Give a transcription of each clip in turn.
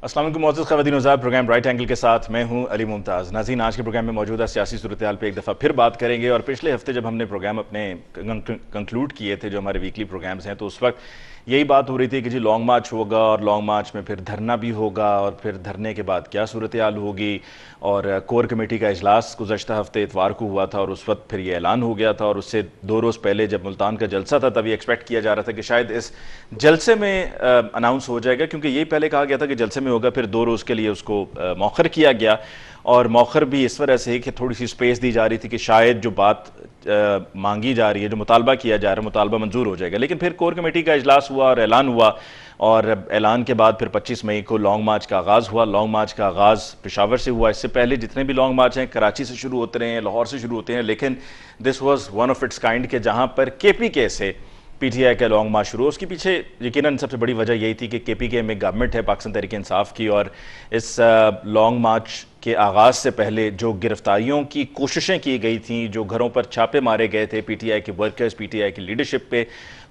अस्सलाम वालेकुम मोअज़्ज़ज़ ख़वातीन हज़रात, प्रोग्राम राइट एंगल के साथ मैं हूं अली मुमताज़। नाज़रीन, आज के प्रोग्राम में मौजूदा सियासी सूरत-ए-हाल पर एक दफ़ा फिर बात करेंगे। और पिछले हफ्ते जब हमने प्रोग्राम अपने कंक्लूड किए थे, जो हमारे वीकली प्रोग्राम्स हैं, तो उस वक्त यही बात हो रही थी कि जी लॉन्ग मार्च होगा और लॉन्ग मार्च में फिर धरना भी होगा और फिर धरने के बाद क्या सूरत-ए-हाल होगी। और कोर कमेटी का इजलास गुज़श्ता हफ्ते इतवार को हुआ था और उस वक्त फिर ये ऐलान हो गया था। और उससे 2 रोज़ पहले जब मुल्तान का जलसा था, तब ये एक्सपेक्ट किया जा रहा था कि शायद इस जलसे में अनाउंस हो जाएगा, क्योंकि यही पहले कहा गया था कि जलसे में होगा। फिर 2 रोज़ के लिए उसको मौखर किया गया और मौखर भी इस वजह से कि थोड़ी सी स्पेस दी जा रही थी कि शायद जो बात मांगी जा रही है, जो मुतालबा किया जा रहा है, मुतालबा मंजूर हो जाएगा। लेकिन फिर कोर कमेटी का इजलास हुआ और ऐलान हुआ और ऐलान के बाद फिर 25 मई को लॉन्ग मार्च का आगाज़ हुआ। लॉन्ग मार्च का आगाज़ पेशावर से हुआ। इससे पहले जितने भी लॉन्ग मार्च हैं कराची से शुरू होते रहे हैं, लाहौर से शुरू होते हैं, लेकिन this was one of its kind के जहां पर केपीके से पीटीआई का लॉन्ग मार्च शुरू। उसके पीछे यकीनन सबसे बड़ी वजह यही थी कि केपीके में गवर्नमेंट है पाकिस्तान तहरीक इंसाफ की, और इस लॉन्ग मार्च के आगाज़ से पहले जो गिरफ्तारियों की कोशिशें की गई थी, जो घरों पर छापे मारे गए थे पीटीआई के वर्कर्स, पीटीआई की लीडरशिप पे,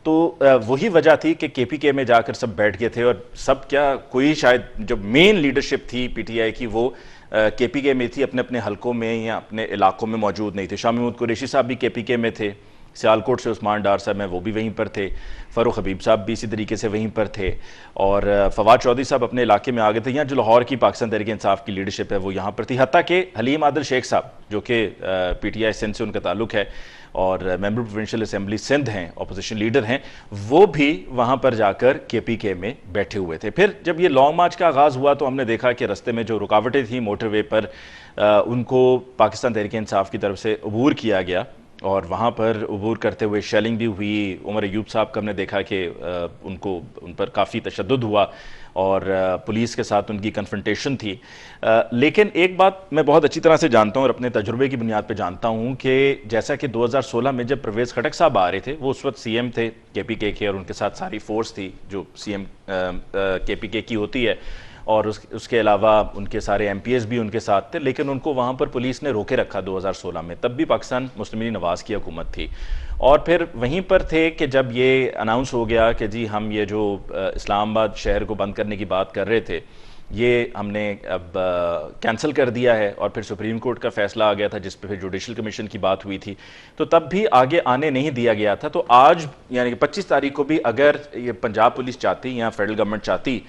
तो वही वजह थी कि केपीके में जाकर सब बैठ गए थे। और सब क्या, कोई शायद जो मेन लीडरशिप थी पीटीआई की वो केपीके में थी, अपने अपने हलकों में या अपने इलाकों में मौजूद नहीं थे। शाह महमूद कुरैशी साहब भी केपीके में थे, सियालकोट से उस्मान डार साहब हैं, वो भी वहीं पर थे, फ़ारूक हबीब साहब भी इसी तरीके से वहीं पर थे, और फवाद चौधरी साहब अपने इलाके में आ गए थे। यहाँ जो लाहौर की पाकिस्तान तहरीक इंसाफ की लीडरशिप है वो यहाँ पर थी। हत्ता कि हलीम आदिल शेख साहब, जो कि पीटीआई सिंध से उनका ताल्लुक है और मेंबर प्रोविंशियल असेंबली सिंध हैं, अपोजिशन लीडर हैं, वो भी वहाँ पर जाकर केपीके में बैठे हुए थे। फिर जब ये लॉन्ग मार्च का आगाज़ हुआ तो हमने देखा कि रस्ते में जो रुकावटें थी मोटरवे पर, उनको पाकिस्तान तहरीक इंसाफ की तरफ से अबूर किया गया और वहाँ पर अबूर करते हुए शेलिंग भी हुई। उमर अयूब साहब का हमने देखा कि उन पर काफ़ी तशद्दुद हुआ और पुलिस के साथ उनकी कन्फ्रंटेशन थी। लेकिन एक बात मैं बहुत अच्छी तरह से जानता हूँ और अपने तजुर्बे की बुनियाद पर जानता हूँ कि जैसा कि 2016 में जब परवेज़ खटक साहब आ रहे थे, वो उस वक्त सीएम थे केपीके के और उनके साथ सारी फोर्स थी जो सीएम केपीके की होती है, और उसके अलावा उनके सारे एमपीएस भी उनके साथ थे। लेकिन उनको वहाँ पर पुलिस ने रोके रखा 2016 में, तब भी पाकिस्तान मुस्लिम लीग नवाज़ की हुकूमत थी। और फिर वहीं पर थे कि जब ये अनाउंस हो गया कि जी हम ये जो इस्लामाबाद शहर को बंद करने की बात कर रहे थे, ये हमने अब कैंसिल कर दिया है। और फिर सुप्रीम कोर्ट का फैसला आ गया था जिस पर फिर जुडिशल कमीशन की बात हुई थी, तो तब भी आगे आने नहीं दिया गया था। तो आज यानी कि 25 तारीख को भी अगर ये पंजाब पुलिस चाहती या फेडरल गवर्नमेंट चाहती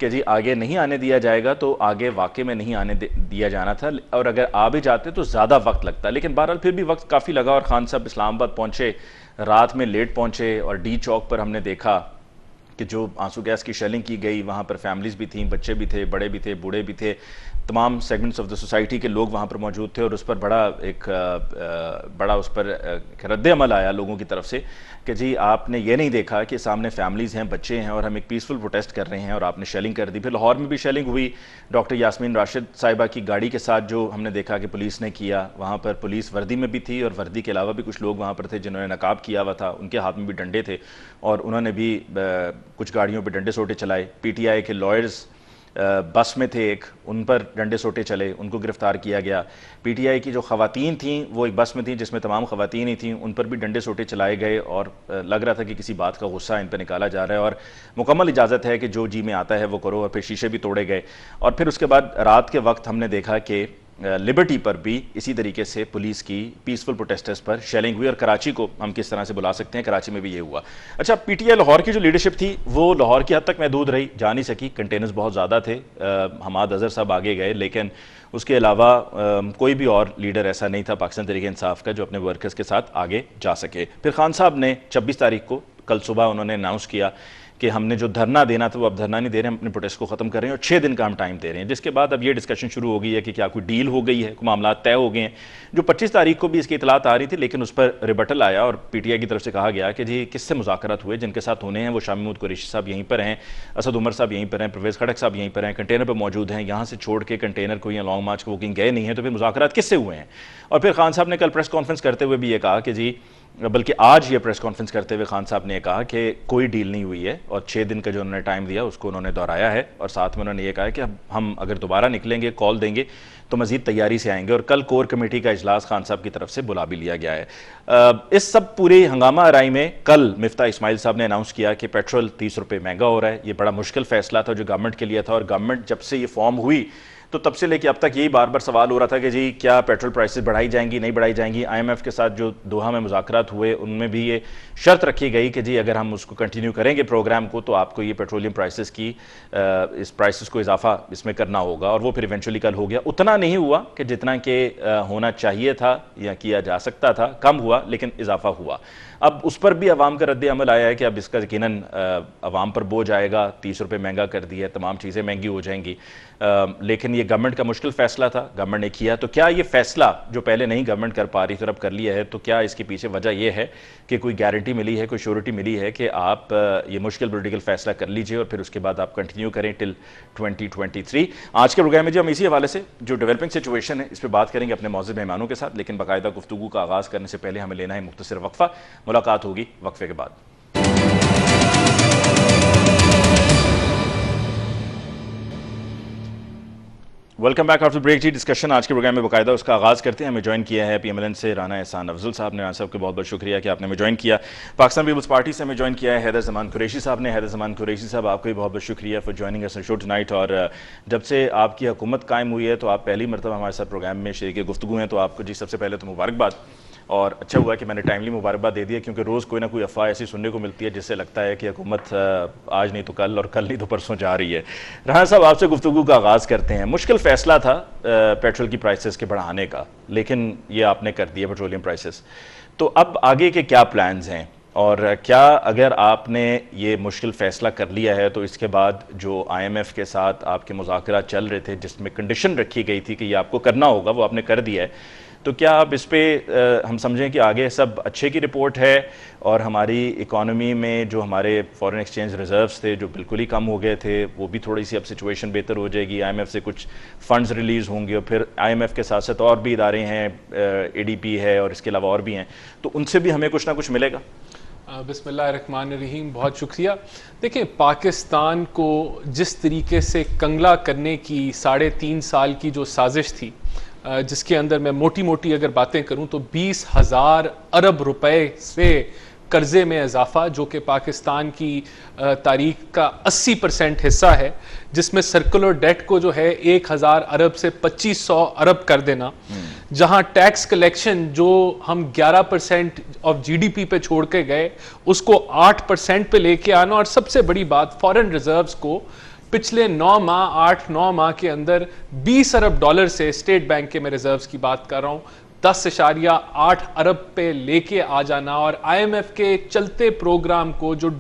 कि जी आगे नहीं आने दिया जाएगा, तो आगे वाकई में नहीं आने दिया जाना था, और अगर आ भी जाते तो ज़्यादा वक्त लगता। लेकिन बहरहाल फिर भी वक्त काफ़ी लगा और खान साहब इस्लामाबाद पहुँचे, रात में लेट पहुँचे, और डी चौक पर हमने देखा कि जो आंसू गैस की शेलिंग की गई, वहाँ पर फैमिलीज़ भी थी, बच्चे भी थे, बड़े भी थे, बूढ़े भी थे, तमाम सेगमेंट्स ऑफ द सोसाइटी के लोग वहाँ पर मौजूद थे। और उस पर बड़ा उस पर रद्द अमल आया लोगों की तरफ से कि जी आपने ये नहीं देखा कि सामने फैमिलीज़ हैं, बच्चे हैं, और हम एक पीसफुल प्रोटेस्ट कर रहे हैं और आपने शेलिंग कर दी। फिर लाहौर में भी शेलिंग हुई, डॉक्टर यास्मीन राशिद साहिबा की गाड़ी के साथ जो हमने देखा कि पुलिस ने किया। वहाँ पर पुलिस वर्दी में भी थी और वर्दी के अलावा भी कुछ लोग वहाँ पर थे जिन्होंने नकाब किया हुआ था, उनके हाथ में भी डंडे थे और उन्होंने भी कुछ गाड़ियों पर डंडे सोटे चलाए। पीटीआई के लॉयर्स बस में थे, एक उन पर डंडे सोटे चले, उनको गिरफ्तार किया गया। पीटीआई की जो खवातीन थीं वो एक बस में थीं जिसमें तमाम खवातीन ही थीं, उन पर भी डंडे सोटे चलाए गए और लग रहा था कि किसी बात का गुस्सा इन पर निकाला जा रहा है और मुकम्मल इजाज़त है कि जो जी में आता है वो करो। और फिर शीशे भी तोड़े गए। और फिर उसके बाद रात के वक्त हमने देखा कि लिबर्टी पर भी इसी तरीके से पुलिस की पीसफुल प्रोटेस्टर्स पर शेलिंग हुई। और कराची को हम किस तरह से बुला सकते हैं, कराची में भी ये हुआ। अच्छा, पीटीआई लाहौर की जो लीडरशिप थी वो लाहौर की हद तक महदूद रही, जा नहीं सकी, कंटेनर्स बहुत ज़्यादा थे। हमाद अजहर साहब आगे गए, लेकिन उसके अलावा कोई भी और लीडर ऐसा नहीं था पाकिस्तान तहरीक इंसाफ का जो अपने वर्कर्स के साथ आगे जा सके। फिर खान साहब ने 26 तारीख को, कल सुबह, उन्होंने अनाउंस किया कि हमने जो धरना देना था वो अब धरना नहीं दे रहे हैं, अपने प्रोटेस्ट को ख़त्म कर रहे हैं और 6 दिन का हम टाइम दे रहे हैं। जिसके बाद अब ये डिस्कशन शुरू हो गई है कि क्या कोई डील हो गई है, कोई मामला तय हो गए हैं। जो 25 तारीख को भी इसकी इतलात आ रही थी, लेकिन उस पर रिबटल आया और पीटीआई की तरफ से कहा गया कि जी किससे मुज़ाकरात हुए, जिनके साथ होने हैं वो शाह महमूद कुरैशी साहब यहीं पर हैं, असद उमर साहब यहीं पर हैं, परवेज़ खटक साहब यहीं पर हैं, कंटेनर पर मौजूद हैं, यहाँ से छोड़ के कंटेनर को या लॉन्ग मार्च को बुकिंग गए नहीं है, तो फिर मुज़ाकरात किससे हुए हैं। और फिर खान साहब ने कल प्रेस कॉन्फ्रेंस करते हुए भी ये कहा कि जी, बल्कि आज ये प्रेस कॉन्फ्रेंस करते हुए खान साहब ने कहा कि कोई डील नहीं हुई है और 6 दिन का जो उन्होंने टाइम दिया उसको उन्होंने दोहराया है और साथ में उन्होंने ये कहा है कि हम अगर दोबारा निकलेंगे, कॉल देंगे तो मज़ीद तैयारी से आएंगे। और कल कोर कमेटी का इजलास खान साहब की तरफ से बुला भी लिया गया है। इस सब पूरी हंगामा आराई में कल मिफ्ता इस्माइल साहब ने अनाउंस किया कि पेट्रोल 30 रुपये महंगा हो रहा है। ये बड़ा मुश्किल फैसला था जो गवर्नमेंट के लिए था, और गवर्नमेंट जब से ये फॉर्म हुई तो तब से लेके अब तक यही बार बार सवाल हो रहा था कि जी क्या पेट्रोल प्राइसेस बढ़ाई जाएंगी, नहीं बढ़ाई जाएंगी। IMF के साथ जो दोहा में मुज़ाकरात हुए उनमें भी ये शर्त रखी गई कि जी अगर हम उसको कंटिन्यू करेंगे प्रोग्राम को तो आपको ये पेट्रोलियम प्राइसेस की इस प्राइसेस को इजाफा इसमें करना होगा, और वो फिर इवेंचुअली कल हो गया। उतना नहीं हुआ कि जितना कि होना चाहिए था या किया जा सकता था, कम हुआ लेकिन इजाफा हुआ। अब उस पर भी अवाम का रद्द अमल आया है कि अब इसका यकीनन अवाम पर बोझ आएगा। 30 रुपये महंगा कर दिया, तमाम चीज़ें महंगी हो जाएंगी। लेकिन ये गवर्नमेंट का मुश्किल फैसला था, गवर्नमेंट ने किया। तो क्या ये फैसला जो पहले नहीं गवर्नमेंट कर पा रही थी और अब कर लिया है, तो क्या इसके पीछे वजह यह है कि कोई गारंटी मिली है, कोई श्योरिटी मिली है कि आप ये मुश्किल पॉलिटिकल फैसला कर लीजिए और फिर उसके बाद आप कंटिन्यू करें टिल 2023? आज के प्रोग्राम में जो हम इसी हवाले से जो डेवलपिंग सिचुएशन है इस पर बात करेंगे अपने मौजूद मेहमानों के साथ। लेकिन बाकायदा गुफ्तगू का आगाज़ करने से पहले हमें लेना है मुख्तसर वक्फा। मुलाकात होगी वक्फे के बाद। वेलकम बैक आफ्टर ब्रेक जी। डिस्कशन आज के प्रोग्राम में बाकायदा उसका आगाज़ करते हैं। हमें ज्वाइन किया है PMLN से राना एहसान अफजल साहब ने। साहब को बहुत बहुत शुक्रिया कि आपने हमें ज्वाइन किया। पाकिस्तान पीपल्स पार्टी से हमें ज्वाइन किया है हैदर ज़मान कुरैशी साहब ने। हैदर ज़मान कुरैशी साहब, आपको भी बहुत बहुत शुक्रिया for joining us show tonight. और जब से आपकी हुकूमत कायम हुई है तो आप पहली मरतबा हमारे साथ प्रोग्राम में शरीक गुफ्तगू हैं, तो आपको जी सबसे पहले तो मुबारकबाद। और अच्छा हुआ कि मैंने टाइमली मुबारकबाद दे दिया, क्योंकि रोज़ कोई ना कोई अफवाह ऐसी सुनने को मिलती है जिससे लगता है कि हुकूमत आज नहीं तो कल और कल नहीं तो परसों जा रही है। राना साहब, आपसे गुफ्तगू का आगाज़ करते हैं। मुश्किल फ़ैसला था पेट्रोल की प्राइसेस के बढ़ाने का, लेकिन ये आपने कर दिया पेट्रोलियम प्राइसेस। तो अब आगे के क्या प्लान्स हैं, और क्या अगर आपने ये मुश्किल फ़ैसला कर लिया है तो इसके बाद जो IMF के साथ आपके मुज़ाकरात चल रहे थे जिसमें कंडीशन रखी गई थी कि ये आपको करना होगा, वो आपने कर दिया है, तो क्या आप इस पर हम समझें कि आगे सब अच्छे की रिपोर्ट है और हमारी इकॉनमी में जो हमारे फॉरेन एक्सचेंज रिजर्व्स थे जो बिल्कुल ही कम हो गए थे, वो भी थोड़ी सी अब सिचुएशन बेहतर हो जाएगी, IMF से कुछ फंड्स रिलीज़ होंगे, और फिर IMF के साथ साथ और भी इदारे हैं, ADP है और इसके अलावा और भी हैं, तो उनसे भी हमें कुछ ना कुछ मिलेगा? बिस्मिल्लाहिर्रहमानिर्रहीम, बहुत शुक्रिया। देखिए, पाकिस्तान को जिस तरीके से कंगला करने की 3.5 साल की जो साजिश थी, जिसके अंदर मैं मोटी मोटी अगर बातें करूं तो 20,000 अरब रुपए से कर्जे में इजाफा, जो कि पाकिस्तान की तारीख का 80% हिस्सा है, जिसमें सर्कुलर डेट को जो है 1,000 अरब से 2,500 अरब कर देना, जहां टैक्स कलेक्शन जो हम 11% ऑफ GDP पे छोड़ के गए उसको 8% पे लेके आना, और सबसे बड़ी बात फॉरेन रिजर्व्स को पिछले 8-9 माह के अंदर 20 अरब डॉलर से, स्टेट बैंक के मैं रिजर्व्स की बात कर रहा हूं, 10.8 अरब पे लेके आ जाना, और IMF के चलते प्रोग्राम को जो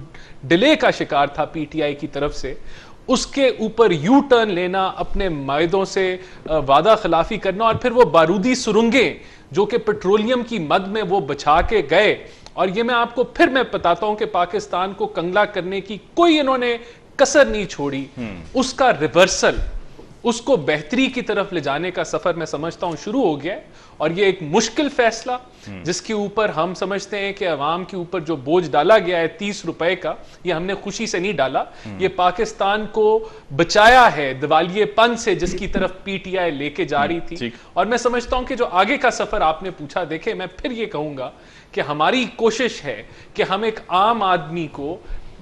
डिले का शिकार था PTI की तरफ से, उसके ऊपर यू टर्न लेना, अपने मायदों से वादा खिलाफी करना, और फिर वो बारूदी सुरंगें जो कि पेट्रोलियम की मद में वो बचा के गए। और ये मैं आपको फिर मैं बताता हूं कि पाकिस्तान को कंगला करने की कोई इन्होंने कसर नहीं छोड़ी। उसका रिवर्सल, उसको बेहतरी की तरफ ले जाने का सफर मैं समझता हूं शुरू हो गया है। और ये एक मुश्किल फैसला जिसके ऊपर हम समझते हैं कि अवाम के ऊपर जो बोझ डाला गया है 30 रुपए का, ये हमने खुशी से नहीं डाला, ये पाकिस्तान को बचाया है दिवालियेपन से जिसकी तरफ PTI लेके जा रही थी। और मैं समझता हूं कि जो आगे का सफर आपने पूछा, देखे मैं फिर ये कहूंगा कि हमारी कोशिश है कि हम एक आम आदमी को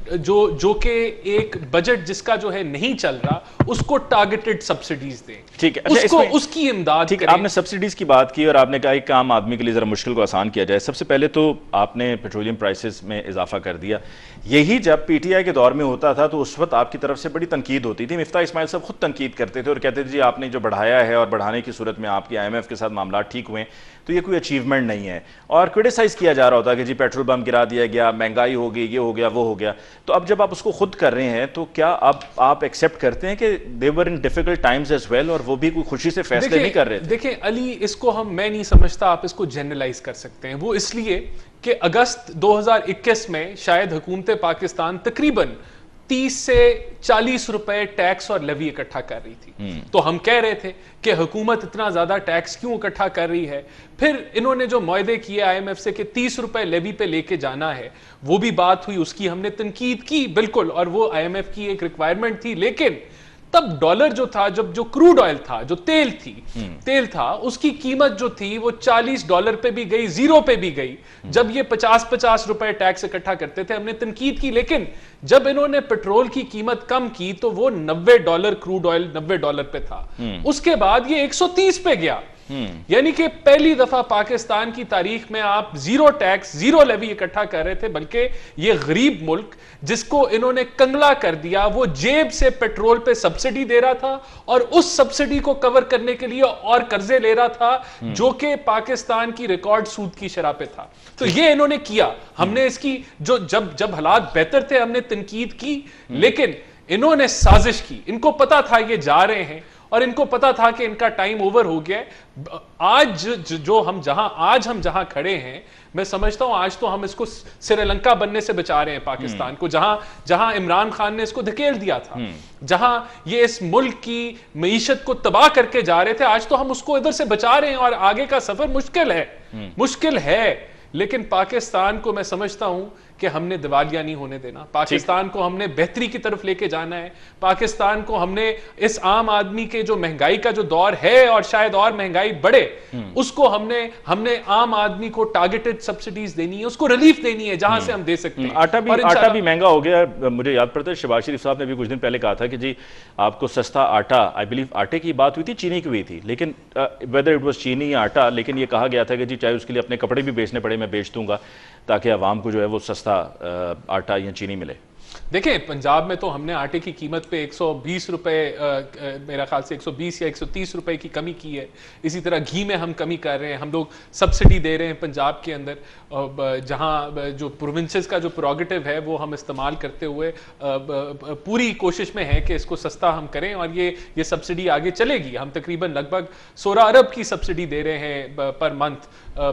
जो कि एक बजट जिसका जो है नहीं चल रहा, उसको टारगेटेड सब्सिडीज दें। ठीक है, उसको उसकी इमदाद करें। आपने सब्सिडीज की बात की और आपने कहा कि आम आदमी के लिए जरा मुश्किल को आसान किया जाए। सबसे पहले तो आपने पेट्रोलियम प्राइसेस में इजाफा कर दिया। यही जब PTI के दौर में होता था तो उस वक्त आपकी तरफ से बड़ी तनकीद होती थी। मिफ्ता इस्माइल साहब खुद तनकीद करते थे और कहते थे जी आपने जो बढ़ाया है और बढ़ाने की सूरत में आपकी IMF के साथ मामला ठीक हुए तो ये कोई अचीवमेंट नहीं है, और क्रिटिसाइज किया जा रहा होता कि जी पेट्रोल बम गिरा दिया गया, महंगाई हो गई, ये हो गया, वो हो गया। तो अब जब आप उसको खुद कर रहे हैं तो क्या अब आप एक्सेप्ट करते हैं कि they were in difficult times as well, और वो भी कोई खुशी से फैसले नहीं कर रहे थे? देखिए अली, इसको मैं नहीं समझता आप इसको जनरलाइज कर सकते हैं। वो इसलिए कि अगस्त 2021 में शायद हुकूमत पाकिस्तान तकरीबन 30 से 40 रुपए टैक्स और लेवी इकट्ठा कर रही थी। तो हम कह रहे थे कि हुकूमत इतना ज्यादा टैक्स क्यों इकट्ठा कर रही है। फिर इन्होंने जो मुआहदे किए IMF से कि 30 रुपए लेवी पे लेके जाना है, वो भी बात हुई, उसकी हमने तनकीद की बिल्कुल, और वो IMF की एक रिक्वायरमेंट थी। लेकिन तब डॉलर जो था, जब जो क्रूड ऑयल था, जो तेल था, उसकी कीमत जो थी वो $40 पे भी गई, जीरो पे भी गई। जब ये 50-50 रुपए टैक्स इकट्ठा करते थे, हमने तनकीद की। लेकिन जब इन्होंने पेट्रोल की कीमत कम की तो वो $90, क्रूड ऑयल $90 पे था। उसके बाद ये 130 पे गया। यानी कि पहली दफा पाकिस्तान की तारीख में आप जीरो टैक्स, जीरो लेवी इकट्ठा कर रहे थे, बल्कि ये गरीब मुल्क जिसको इन्होंने कंगला कर दिया, वो जेब से पेट्रोल पे सब्सिडी दे रहा था और उस सब्सिडी को कवर करने के लिए और कर्जे ले रहा था, जो कि पाकिस्तान की रिकॉर्ड सूद की शरह पे था। तो ये इन्होंने किया। हमने इसकी जो जब हालात बेहतर थे हमने तनकीद की, लेकिन इन्होंने साजिश की। इनको पता था ये जा रहे हैं और इनको पता था कि इनका टाइम ओवर हो गया है। आज हम जहां खड़े हैं, मैं समझता हूं आज तो हम इसको श्रीलंका बनने से बचा रहे हैं पाकिस्तान को, जहां इमरान खान ने इसको धकेल दिया था, जहां ये इस मुल्क की मईशत को तबाह करके जा रहे थे, आज तो हम उसको इधर से बचा रहे हैं। और आगे का सफर मुश्किल है। लेकिन पाकिस्तान को मैं समझता हूं कि हमने दिवालिया नहीं होने देना। पाकिस्तान को हमने बेहतरी की तरफ लेके जाना है। पाकिस्तान को हमने इस आम आदमी के जो महंगाई का जो दौर है और शायद और महंगाई बढ़े, उसको हमने आम आदमी को टारगेटेड सब्सिडीज देनी है, उसको रिलीफ देनी है जहां से हम दे सकते हैं। आटा भी महंगा हो गया। मुझे याद पड़ता है शहबाज शरीफ साहब ने भी कुछ दिन पहले कहा था कि जी आपको सस्ता आटा, आई बिलीव आटे की बात हुई थी, चीनी की हुई थी, लेकिन वेदर इट वाज चीनी या आटा, लेकिन ये कहा गया था कि जी चाहे उसके लिए अपने कपड़े भी बेचने पड़े मैं बेच दूंगा, ताकि आवाम को जो है वो सस्ता आटा या चीनी मिले। देखें, पंजाब में तो हमने आटे की कीमत पे 120 रुपए, मेरा ख्याल से 120 या 130 रुपए की कमी की है। इसी तरह घी में हम कमी कर रहे हैं। हम लोग सब्सिडी दे रहे हैं पंजाब के अंदर, जहां जो प्रोविंसेस का जो प्रोगेटिव है वो हम इस्तेमाल करते हुए पूरी कोशिश में है कि इसको सस्ता हम करें, और ये सब्सिडी आगे चलेगी। हम तकरीबन लगभग 16 अरब की सब्सिडी दे रहे हैं पर मंथ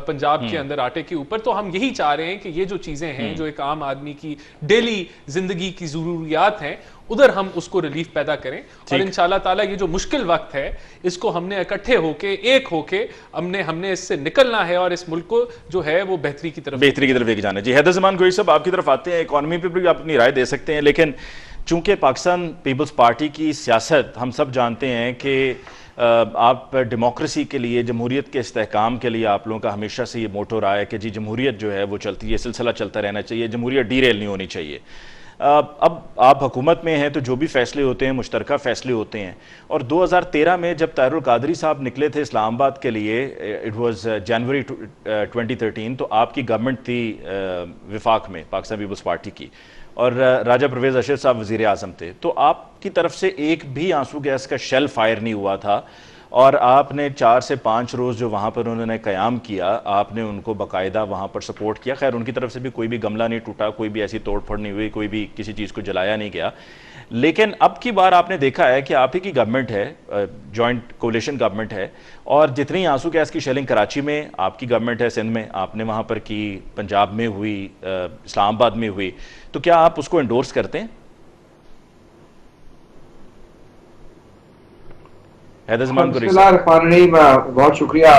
पंजाब के अंदर आटे के ऊपर। तो हम यही चाह रहे हैं कि ये जो चीजें हैं, जो एक आम आदमी की डेली जिंदगी की जरूरियात हैं, उधर हम उसको रिलीफ पैदा करें। और इंशाल्लाह ताला ये जो मुश्किल वक्त है, इसको हमने इकट्ठे होके, एक होके हमने इससे निकलना है और इस मुल्क को जो है वो बेहतरी की तरफ लेके जाना है। जी हैदर ज़मान गोई साहब, आपकी तरफ आते हैं। इकॉनमी पे भी आप अपनी राय दे सकते हैं, लेकिन चूंकि पाकिस्तान पीपल्स पार्टी की सियासत हम सब जानते हैं कि आप डेमोक्रेसी के लिए, जमहूरियत के इस्तेहकाम के लिए आप लोगों का हमेशा से ये मोटो रहा है कि जी जमहूरियत जो है वो चलती है, सिलसिला चलता रहना चाहिए, जमहूरियत डीरेल नहीं होनी चाहिए। अब आप हुकूमत में हैं तो जो भी फैसले होते हैं मुश्तरका फैसले होते हैं, और 2013 में जब ताहिरुल कादरी साहब निकले थे इस्लामाबाद के लिए, इट वाज जनवरी 2013, तो आपकी गवर्नमेंट थी विफाक में, पाकिस्तान पीपल्स पार्टी की, और राजा परवेज़ अशरफ साहब वज़ीर आज़म थे। तो आपकी तरफ से एक भी आंसू गैस का शेल फायर नहीं हुआ था, और आपने 4 से 5 रोज़ जो वहाँ पर उन्होंने क़याम किया, आपने उनको बाकायदा वहाँ पर सपोर्ट किया। खैर उनकी तरफ से भी कोई भी गमला नहीं टूटा, कोई भी ऐसी तोड़ फोड़ नहीं हुई, कोई भी किसी चीज़ को जलाया नहीं गया। लेकिन अब की बार आपने देखा है कि आप ही की गवर्नमेंट है, जॉइंट कोलिशन गवर्नमेंट है, और जितनी आंसू गैस की शेलिंग कराची में आपकी गवर्नमेंट है, सिंध में आपने वहाँ पर की, पंजाब में हुई, इस्लामाबाद में हुई, तो क्या आप उसको एंडोर्स करते हैं? बहुत शुक्रिया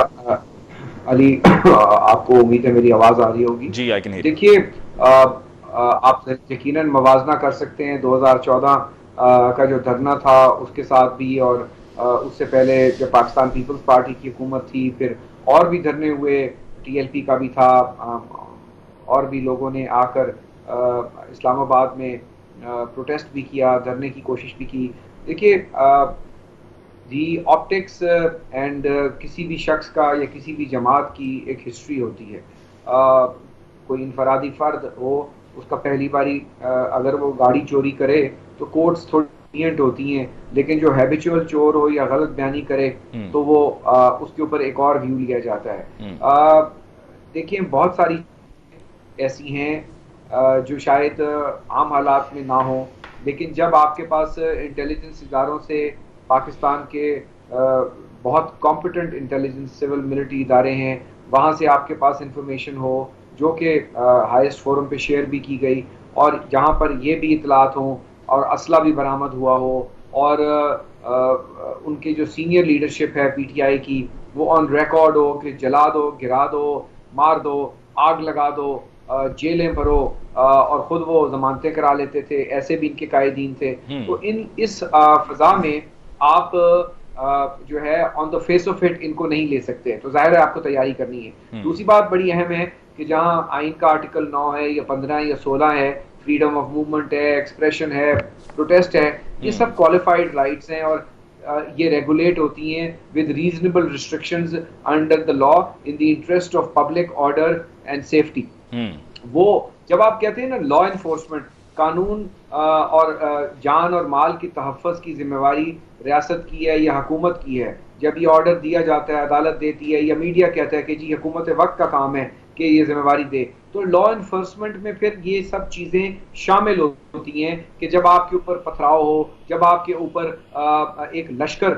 अली, आपको उम्मीद है मेरी आवाज आ रही होगी। जी, आई कैन हियर। देखिए, आप यकीनन मवाजना कर सकते हैं 2014 का जो धरना था उसके साथ भी, और उससे पहले जब पाकिस्तान पीपल्स पार्टी की हुकूमत थी, फिर और भी धरने हुए, TLP का भी था, और भी लोगों ने आकर इस्लामाबाद में प्रोटेस्ट भी किया, धरने की कोशिश भी की। देखिए, दी ऑप्टिक्स एंड किसी भी शख्स का या किसी भी जमात की एक हिस्ट्री होती है। कोई इनफरादी फ़र्द हो, उसका पहली बारी अगर वो गाड़ी चोरी करे तो कोर्ट्स थोड़ी lenient होती हैं, लेकिन जो हैबिचुअल चोर हो या गलत बयानी करे तो वो उसके ऊपर एक और व्यू लिया जाता है। देखिए, बहुत सारी ऐसी हैं जो शायद आम हालात में ना हो, लेकिन जब आपके पास इंटेलिजेंस इदारों से, पाकिस्तान के बहुत कॉम्पिटेंट इंटेलिजेंस सिविल मिलिट्री इदारे हैं, वहाँ से आपके पास इंफॉर्मेशन हो जो कि हाईएस्ट फोरम पे शेयर भी की गई, और जहाँ पर ये भी इतलात हों और असला भी बरामद हुआ हो, और उनके जो सीनियर लीडरशिप है पीटीआई की वो ऑन रिकॉर्ड हो कि जला दो, गिरा दो, मार दो, आग लगा दो, जेलें भरो, और खुद वो जमानतें करा लेते थे, ऐसे भी इनके कायदीन थे। तो इस फजा में आप जो है on the face of it इनको नहीं ले सकते, तो जाहिर है आपको तैयारी करनी है। दूसरी बात बड़ी अहम है कि जहां आइन का आर्टिकल 9 है या 15 या 16 है, फ्रीडम ऑफ मूवमेंट है, एक्सप्रेशन है, प्रोटेस्ट है, ये सब क्वालिफाइड राइट्स हैं और ये रेगुलेट होती हैं with reasonable restrictions under the law in the interest of public order and safety. वो जब आप कहते हैं ना लॉ एनफोर्समेंट, कानून और जान और माल की तहफ़्फ़ुज़ की जिम्मेवारी रियासत की है या हुकूमत की है, जब ये ऑर्डर दिया जाता है, अदालत देती है या मीडिया कहता है कि जी हुकूमत वक्त का काम है कि ये जिम्मेवारी दे, तो लॉ इन्फोर्समेंट में फिर ये सब चीज़ें शामिल होती हैं कि जब आपके ऊपर पथराव हो, जब आपके ऊपर एक लश्कर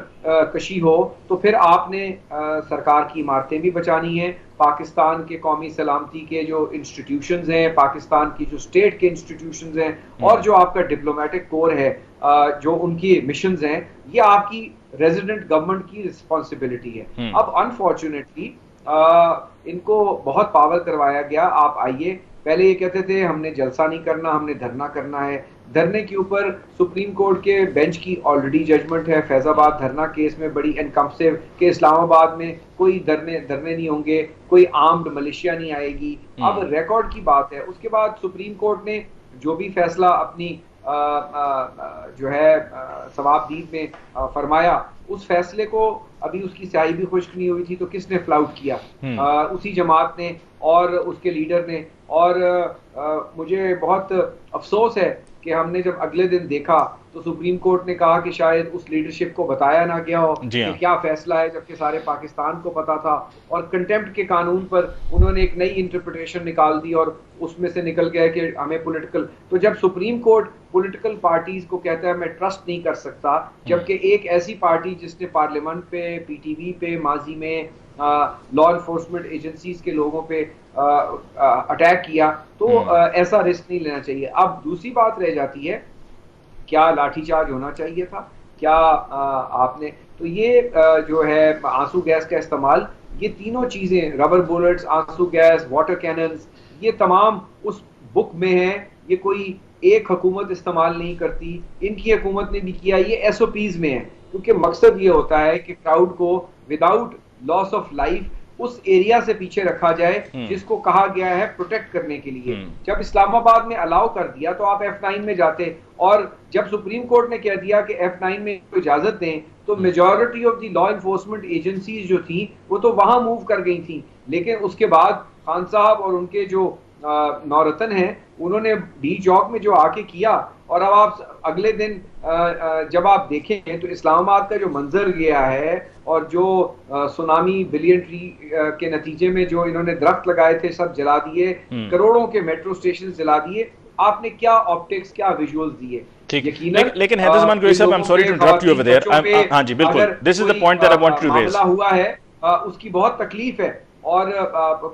कशी हो, तो फिर आपने सरकार की इमारतें भी बचानी हैं, पाकिस्तान के कौमी सलामती के जो इंस्टीट्यूशंस हैं, पाकिस्तान की जो स्टेट के इंस्टीट्यूशंस हैं, और जो आपका डिप्लोमेटिक कोर है, जो उनकी मिशंस हैं, ये आपकी रेजिडेंट गवर्नमेंट की रिस्पॉन्सिबिलिटी है। अब अनफॉर्चुनेटली इनको बहुत पावर करवाया गया, आप आइए, पहले ये कहते थे हमने जलसा नहीं करना, हमने धरना करना है। धरने के ऊपर सुप्रीम कोर्ट के बेंच की ऑलरेडी जजमेंट है, फैजाबाद धरना केस में बड़ी एनकम्पसिव कि इस्लामाबाद में कोई धरने नहीं होंगे, कोई आर्म्ड मलेशिया नहीं आएगी। अब रिकॉर्ड की बात है, उसके बाद सुप्रीम कोर्ट ने जो भी फैसला अपनी जो है सवाबदीद में फरमाया, उस फैसले को अभी उसकी स्याही भी खुश्क नहीं हुई थी तो किसने फ्लाउट किया? उसी जमात ने और उसके लीडर ने। और मुझे बहुत अफसोस है कि हमने जब अगले दिन देखा तो सुप्रीम कोर्ट ने कहा कि शायद उस लीडरशिप को बताया ना गया हो कि क्या फैसला है, जबकि सारे पाकिस्तान को पता था। और कंटेम्प्ट के कानून पर उन्होंने एक नई इंटरप्रिटेशन निकाल दी और उसमें से निकल गया कि हमें पॉलिटिकल, तो जब सुप्रीम कोर्ट पॉलिटिकल पार्टीज को कहता है मैं ट्रस्ट नहीं कर सकता, जबकि एक ऐसी पार्टी जिसने पार्लियामेंट पे, पीटीवी पे, माजी में लॉ इन्फोर्समेंट एजेंसीज के लोगों पे अटैक किया, तो ऐसा रिस्क नहीं लेना चाहिए। अब दूसरी बात रह जाती है, क्या लाठीचार्ज होना चाहिए था? क्या आपने, तो ये जो है आंसू गैस का इस्तेमाल, ये तीनों चीजें, रबर बुलेट्स, आंसू गैस, वाटर कैनन्स, ये तमाम उस बुक में है। ये कोई एक हुकूमत इस्तेमाल नहीं करती, इनकी हुकूमत ने भी किया, ये एसओपीज में है, क्योंकि मकसद ये होता है कि क्राउड को विदाउट लॉस ऑफ लाइफ उस एरिया से पीछे रखा जाए जिसको कहा गया है प्रोटेक्ट करने के लिए। जब इस्लामाबाद में अलाउ कर दिया तो आप F9 में जाते, और जब सुप्रीम कोर्ट ने कह दिया कि F9 में इजाजत दें, तो majority of the law enforcement agencies जो थी वो तो वहां मूव कर गई थी। लेकिन उसके बाद खान साहब और उनके जो नौरतन हैं, उन्होंने डी चौक में जो आके किया, और अब आप अगले दिन जब आप देखें तो इस्लामाबाद का जो मंजर गया है, और जो सुनामी बिलियन ट्री के नतीजे में जो इन्होंने दरख्त लगाए थे सब जला दिए, करोड़ों के मेट्रो स्टेशन जला दिए, आपने क्या ऑप्टिक्स, क्या विजुअल्स दिए। लेकिन हैदरजमान कुरैशी साहब, I am sorry to interrupt you over there. हां जी, बिल्कुल, this is the point that I want to raise. हुआ है उसकी बहुत तकलीफ है, और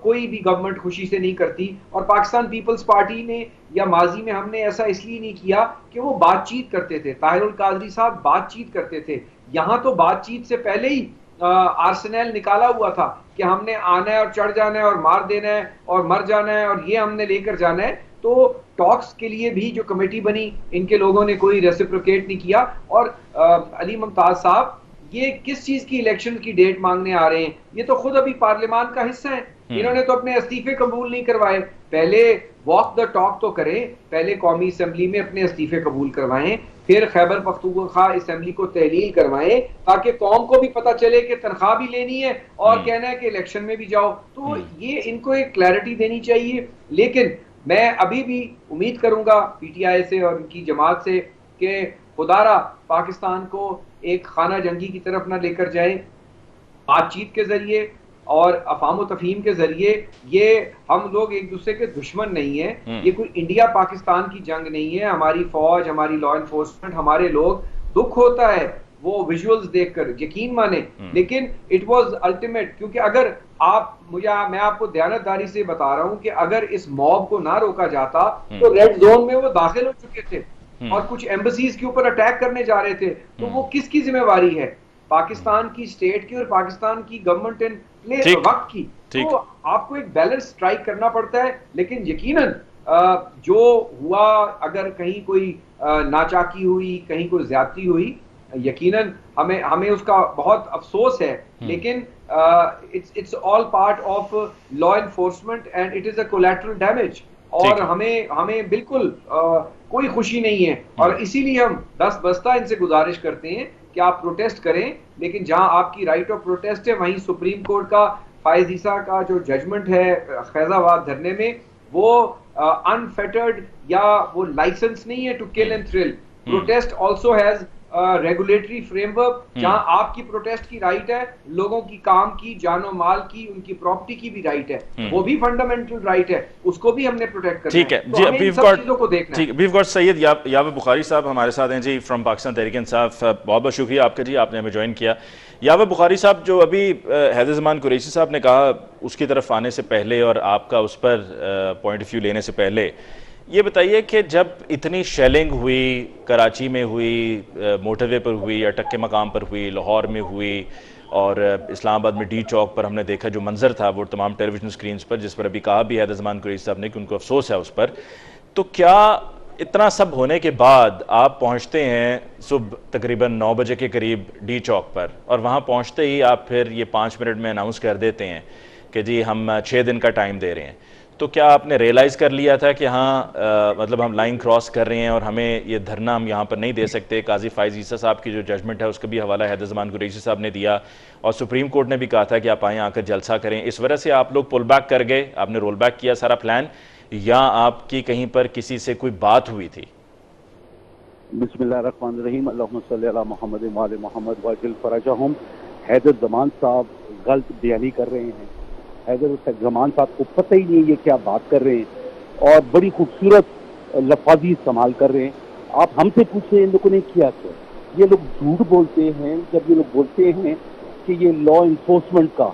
कोई भी गवर्नमेंट खुशी से नहीं करती। और पाकिस्तान पीपल्स पार्टी ने, या माजी में हमने ऐसा इसलिए नहीं किया कि वो बातचीत करते थे, ताहिरुल कादरी साहब बातचीत करते थे। यहाँ तो बातचीत से पहले ही आर्सेनल निकाला हुआ था कि हमने आना है और चढ़ जाना है और मार देना है और मर जाना है और ये हमने लेकर जाना है। तो टॉक्स के लिए भी जो कमेटी बनी, इनके लोगों ने कोई रेसिप्रोकेट नहीं किया। और अली मुमताज साहब ये किस चीज की इलेक्शन की डेट मांगने आ रहे हैं? ये तो खुद अभी पार्लियामान का हिस्सा है, इन्होंने तो अपने इस्तीफे कबूल नहीं करवाए। पहले वॉक द टॉक तो करें, पहले कौमी असेंबली में अपने इस्तीफे कबूल करवाएं, फिर खैबर पख्तूनख्वा असेंबली को तहलील करवाएं, ताकि कौम को भी पता चले कि तनख्वाह भी लेनी है और कहना है कि इलेक्शन में भी जाओ। तो ये इनको एक क्लैरिटी देनी चाहिए। लेकिन मैं अभी भी उम्मीद करूंगा पीटीआई से और इनकी जमात से कि खुदारा पाकिस्तान को एक खाना जंगी की तरफ ना लेकर जाए, बातचीत के जरिए और अफाम तफहीम के जरिए। ये हम लोग एक दूसरे के दुश्मन नहीं है, ये कोई इंडिया पाकिस्तान की जंग नहीं है। हमारी फौज, हमारी लॉ इन्फोर्समेंट, हमारे लोग, दुख होता है वो विजुअल्स देखकर, यकीन माने, लेकिन इट वाज अल्टीमेट। क्योंकि अगर मैं आपको दयानतदारी से बता रहा हूं कि अगर इस मॉब को ना रोका जाता तो रेड जोन में वो दाखिल हो चुके थे। और कुछ एम्बसीज के ऊपर अटैक करने जा रहे थे, तो वो किसकी जिम्मेवारी है? पाकिस्तान की स्टेट की और पाकिस्तान की गवर्नमेंट एंड वक्त की। तो आपको एक बैलेंस स्ट्राइक करना पड़ता है, लेकिन यकीनन जो हुआ, अगर कहीं कोई नाचाकी हुई, कहीं कोई ज्यादती हुई, यकीनन हमें उसका बहुत अफसोस है, लेकिन it's all part of law enforcement and it is a collateral damage. और हमें बिल्कुल कोई खुशी नहीं है, और इसीलिए हम दस बस्ता इनसे गुजारिश करते हैं कि आप प्रोटेस्ट करें, लेकिन जहां आपकी राइट ऑफ प्रोटेस्ट है, वहीं सुप्रीम कोर्ट का फायज ईसा का जो जजमेंट है फैजाबाद धरने में, वो अनफेटर्ड या वो लाइसेंस नहीं है to kill and thrill. Protest also has regulatory framework, जहां आपकी प्रोटेस्ट की राइट है, लोगों की काम की, जानो माल की, उनकी प्रॉपर्टी की भी राइट है, वो भी फंडामेंटल राइट है, उसको भी हमने प्रोटेक्ट करना है। ठीक है तो जी, हमें इन सब चीजों को देखना है। वीव गॉट सैयद यावर बुखारी साहब हमारे साथ हैं जी, फ्रॉम पाकिस्तान तहरीक इंसाफ। बहुत बहुत शुक्रिया आपका जी, आपने हमें ज्वाइन किया। यावर बुखारी साहब, जो अभी हैदर ज़मान कुरैशी साहब ने कहा, उसकी तरफ आने से पहले और आपका उस पर पॉइंट ऑफ व्यू लेने से पहले, ये बताइए कि जब इतनी शेलिंग हुई, कराची में हुई, मोटरवे पर हुई, अटक के मकाम पर हुई, लाहौर में हुई, और इस्लामाबाद में डी चौक पर हमने देखा जो मंजर था वो तमाम टेलीविजन स्क्रीन्स पर, जिस पर अभी कहा भी हैदर ज़मान कुरैशी साहब ने कि उनको अफसोस है उस पर, तो क्या इतना सब होने के बाद आप पहुंचते हैं सुबह तकरीबन 9 बजे के करीब डी चौक पर, और वहां पहुंचते ही आप फिर ये 5 मिनट में अनाउंस कर देते हैं कि जी हम 6 दिन का टाइम दे रहे हैं, तो क्या आपने रियलाइज़ कर लिया था कि हाँ मतलब हम लाइन क्रॉस कर रहे हैं और हमें ये धरना हम यहाँ पर नहीं दे सकते? काजी फायज ईसा साहब की जो जजमेंट है उसका भी हवाला हैदर ज़मान कुरैशी साहब ने दिया, और सुप्रीम कोर्ट ने भी कहा था कि आप आएँ, आकर जलसा करें। इस वजह से आप लोग पुल बैक कर गए, आपने रोल बैक किया सारा प्लान, या आपकी कहीं पर किसी से कोई बात हुई थी? बिस्मिल्लाहिर्रहमानिर्रहीम, अल्लाहुम्मा सल्ली अला मुहम्मद व आले मुहम्मद वअज्जिल फरजहुम। हैदर ज़मान साहब गलत बयानी कर रहे हैं। हैदर ज़मान साहब को पता ही नहीं है क्या बात कर रहे हैं, और बड़ी खूबसूरत लफाजी इस्तेमाल कर रहे हैं। आप हमसे पूछे इन लोगों ने किया क्या? ये लोग झूठ बोलते हैं जब ये लोग बोलते हैं कि ये लॉ इन्फोर्समेंट का,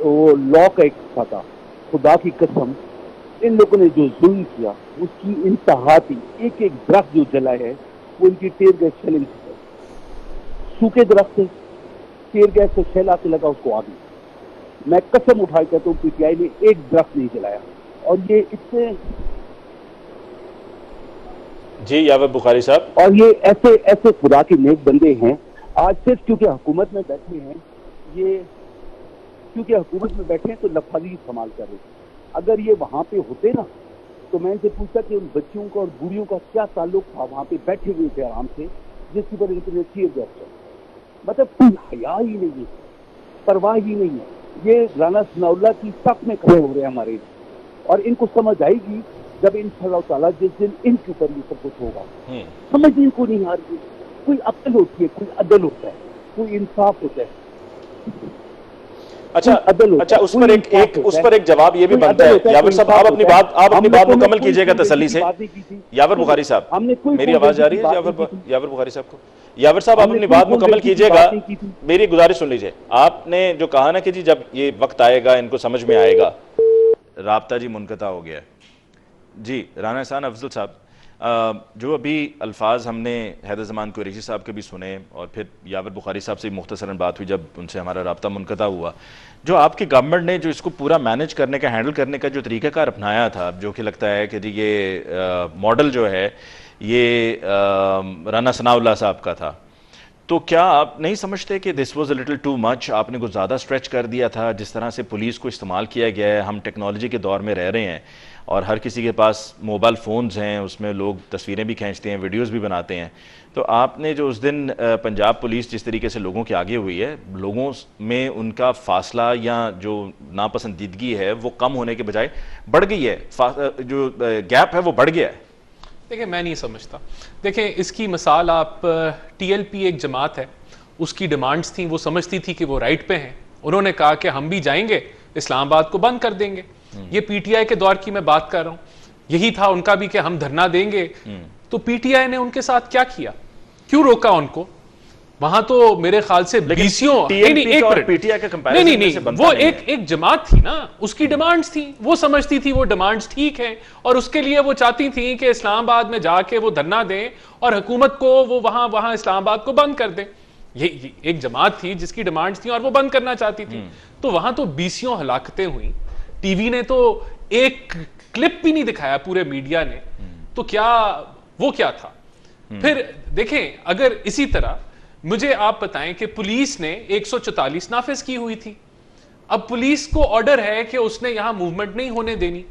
वो लॉ का एक हिस्सा था। खुदा की कसम, इन लोगों ने जो जुल्म किया उसकी इंतहा थी। एक एक दरख्त जो जला है वो इनकी टेयर गैस शेलिंग, सूखे दरख्त से टेयर गैस से शेल आके लगा उसको आग में। मैं कसम उठाई कहता हूँ पीटीआई ने एक दरख्त नहीं जलाया, और ये इससे जी यावर बुखारी साहब, और ये ऐसे ऐसे खुदा के नेक बंदे हैं। आज सिर्फ क्योंकि हुकूमत में बैठे हैं, ये क्योंकि हुकूमत में बैठे हैं तो लफाजी इस्तेमाल कर रहे हैं। अगर ये वहां पे होते ना, तो मैं इनसे पूछता कि उन बच्चियों का और बूढ़ियों का क्या ताल्लुक था, वहां पे बैठे हुए थे आराम से, जिसके पर इनके टीयर गैस चला। मतलब कोई हया ही नहीं है, परवाह ही नहीं है। ये राना सनाउल्लाह की सफ में खड़े हो रहे हैं हमारे, और इनको समझ आएगी जब इंशाअल्लाह ताला जिस दिन इनके ऊपर ये सब कुछ होगा। समझ इनको नहीं आ रही। कोई अक्ल होती है, कोई अदल होता है, कोई इंसाफ होता है। अच्छा, उस पर एक जवाब ये भी बनता है। यावर साहब, आप अपनी बात मुकम्मल कीजिएगा तसल्ली से। यावर बुखारी साहब, मेरी आवाज आ रही है यावर बुखारी साहब को? यावर साहब, आप अपनी बात मुकम्मल कीजिएगा, मेरी गुजारिश सुन लीजिए। आपने जो कहा ना कि जी जब ये वक्त आएगा इनको समझ में आएगा, राब्ता जी मुनक़ता हो गया जी। राना एहसान अफजल साहब, जो अभी अल्फाज हमने हैदर ज़मान कुरैशी साहब के भी सुने, और फिर यावर बुखारी साहब से मुख्तसरन बात हुई जब उनसे हमारा राब्ता मुनक़ता हुआ, जो आपकी गवर्नमेंट ने जो इसको पूरा मैनेज करने का, हैंडल करने का जो तरीक़ाकार अपनाया था, जो कि लगता है कि जी ये मॉडल जो है ये राना सनाउल्लाह साहब का था, तो क्या आप नहीं समझते कि this was a little too much? आपने कुछ ज़्यादा स्ट्रेच कर दिया था। जिस तरह से पुलिस को इस्तेमाल किया गया है, हम टेक्नोलॉजी के दौर में रह रहे हैं और हर किसी के पास मोबाइल फ़ोन्स हैं, उसमें लोग तस्वीरें भी खींचते हैं, वीडियोस भी बनाते हैं। तो आपने जो उस दिन पंजाब पुलिस जिस तरीके से लोगों के आगे हुई है, लोगों में उनका फासला या जो नापसंदीदगी है वो कम होने के बजाय बढ़ गई है, जो गैप है वो बढ़ गया है। देखिए, मैं नहीं समझता। देखिए, इसकी मिसाल आप टीएलपी एक जमात है, उसकी डिमांड्स थी, वो समझती थी कि वो राइट पे हैं। उन्होंने कहा कि हम भी जाएंगे, इस्लामाबाद को बंद कर देंगे। ये पीटीआई के दौर की मैं बात कर रहा हूँ, यही था उनका भी कि हम धरना देंगे। तो पीटीआई ने उनके साथ क्या किया? क्यों रोका उनको? वहां तो मेरे ख्याल से बीसियों पीटीआई का कंपैरिजन नहीं, वो एक जमात थी ना, उसकी डिमांड्स थी, वो समझती थी वो डिमांड्स ठीक है, और उसके लिए वो चाहती थी कि इस्लामाबाद में जाके वो धरना दें और हुकूमत को वो वहां इस्लामाबाद को बंद कर दें। ये एक जमात थी जिसकी डिमांड्स थी और वो बंद करना चाहती थी। तो वहां तो बीसियों हलाकतें हुई, टीवी ने तो एक क्लिप भी नहीं दिखाया पूरे मीडिया ने, तो क्या था। फिर देखें, अगर इसी तरह मुझे आप बताएं कि पुलिस ने 144 नाफिज की हुई थी, अब पुलिस को ऑर्डर है कि उसने यहां मूवमेंट नहीं होने देनी,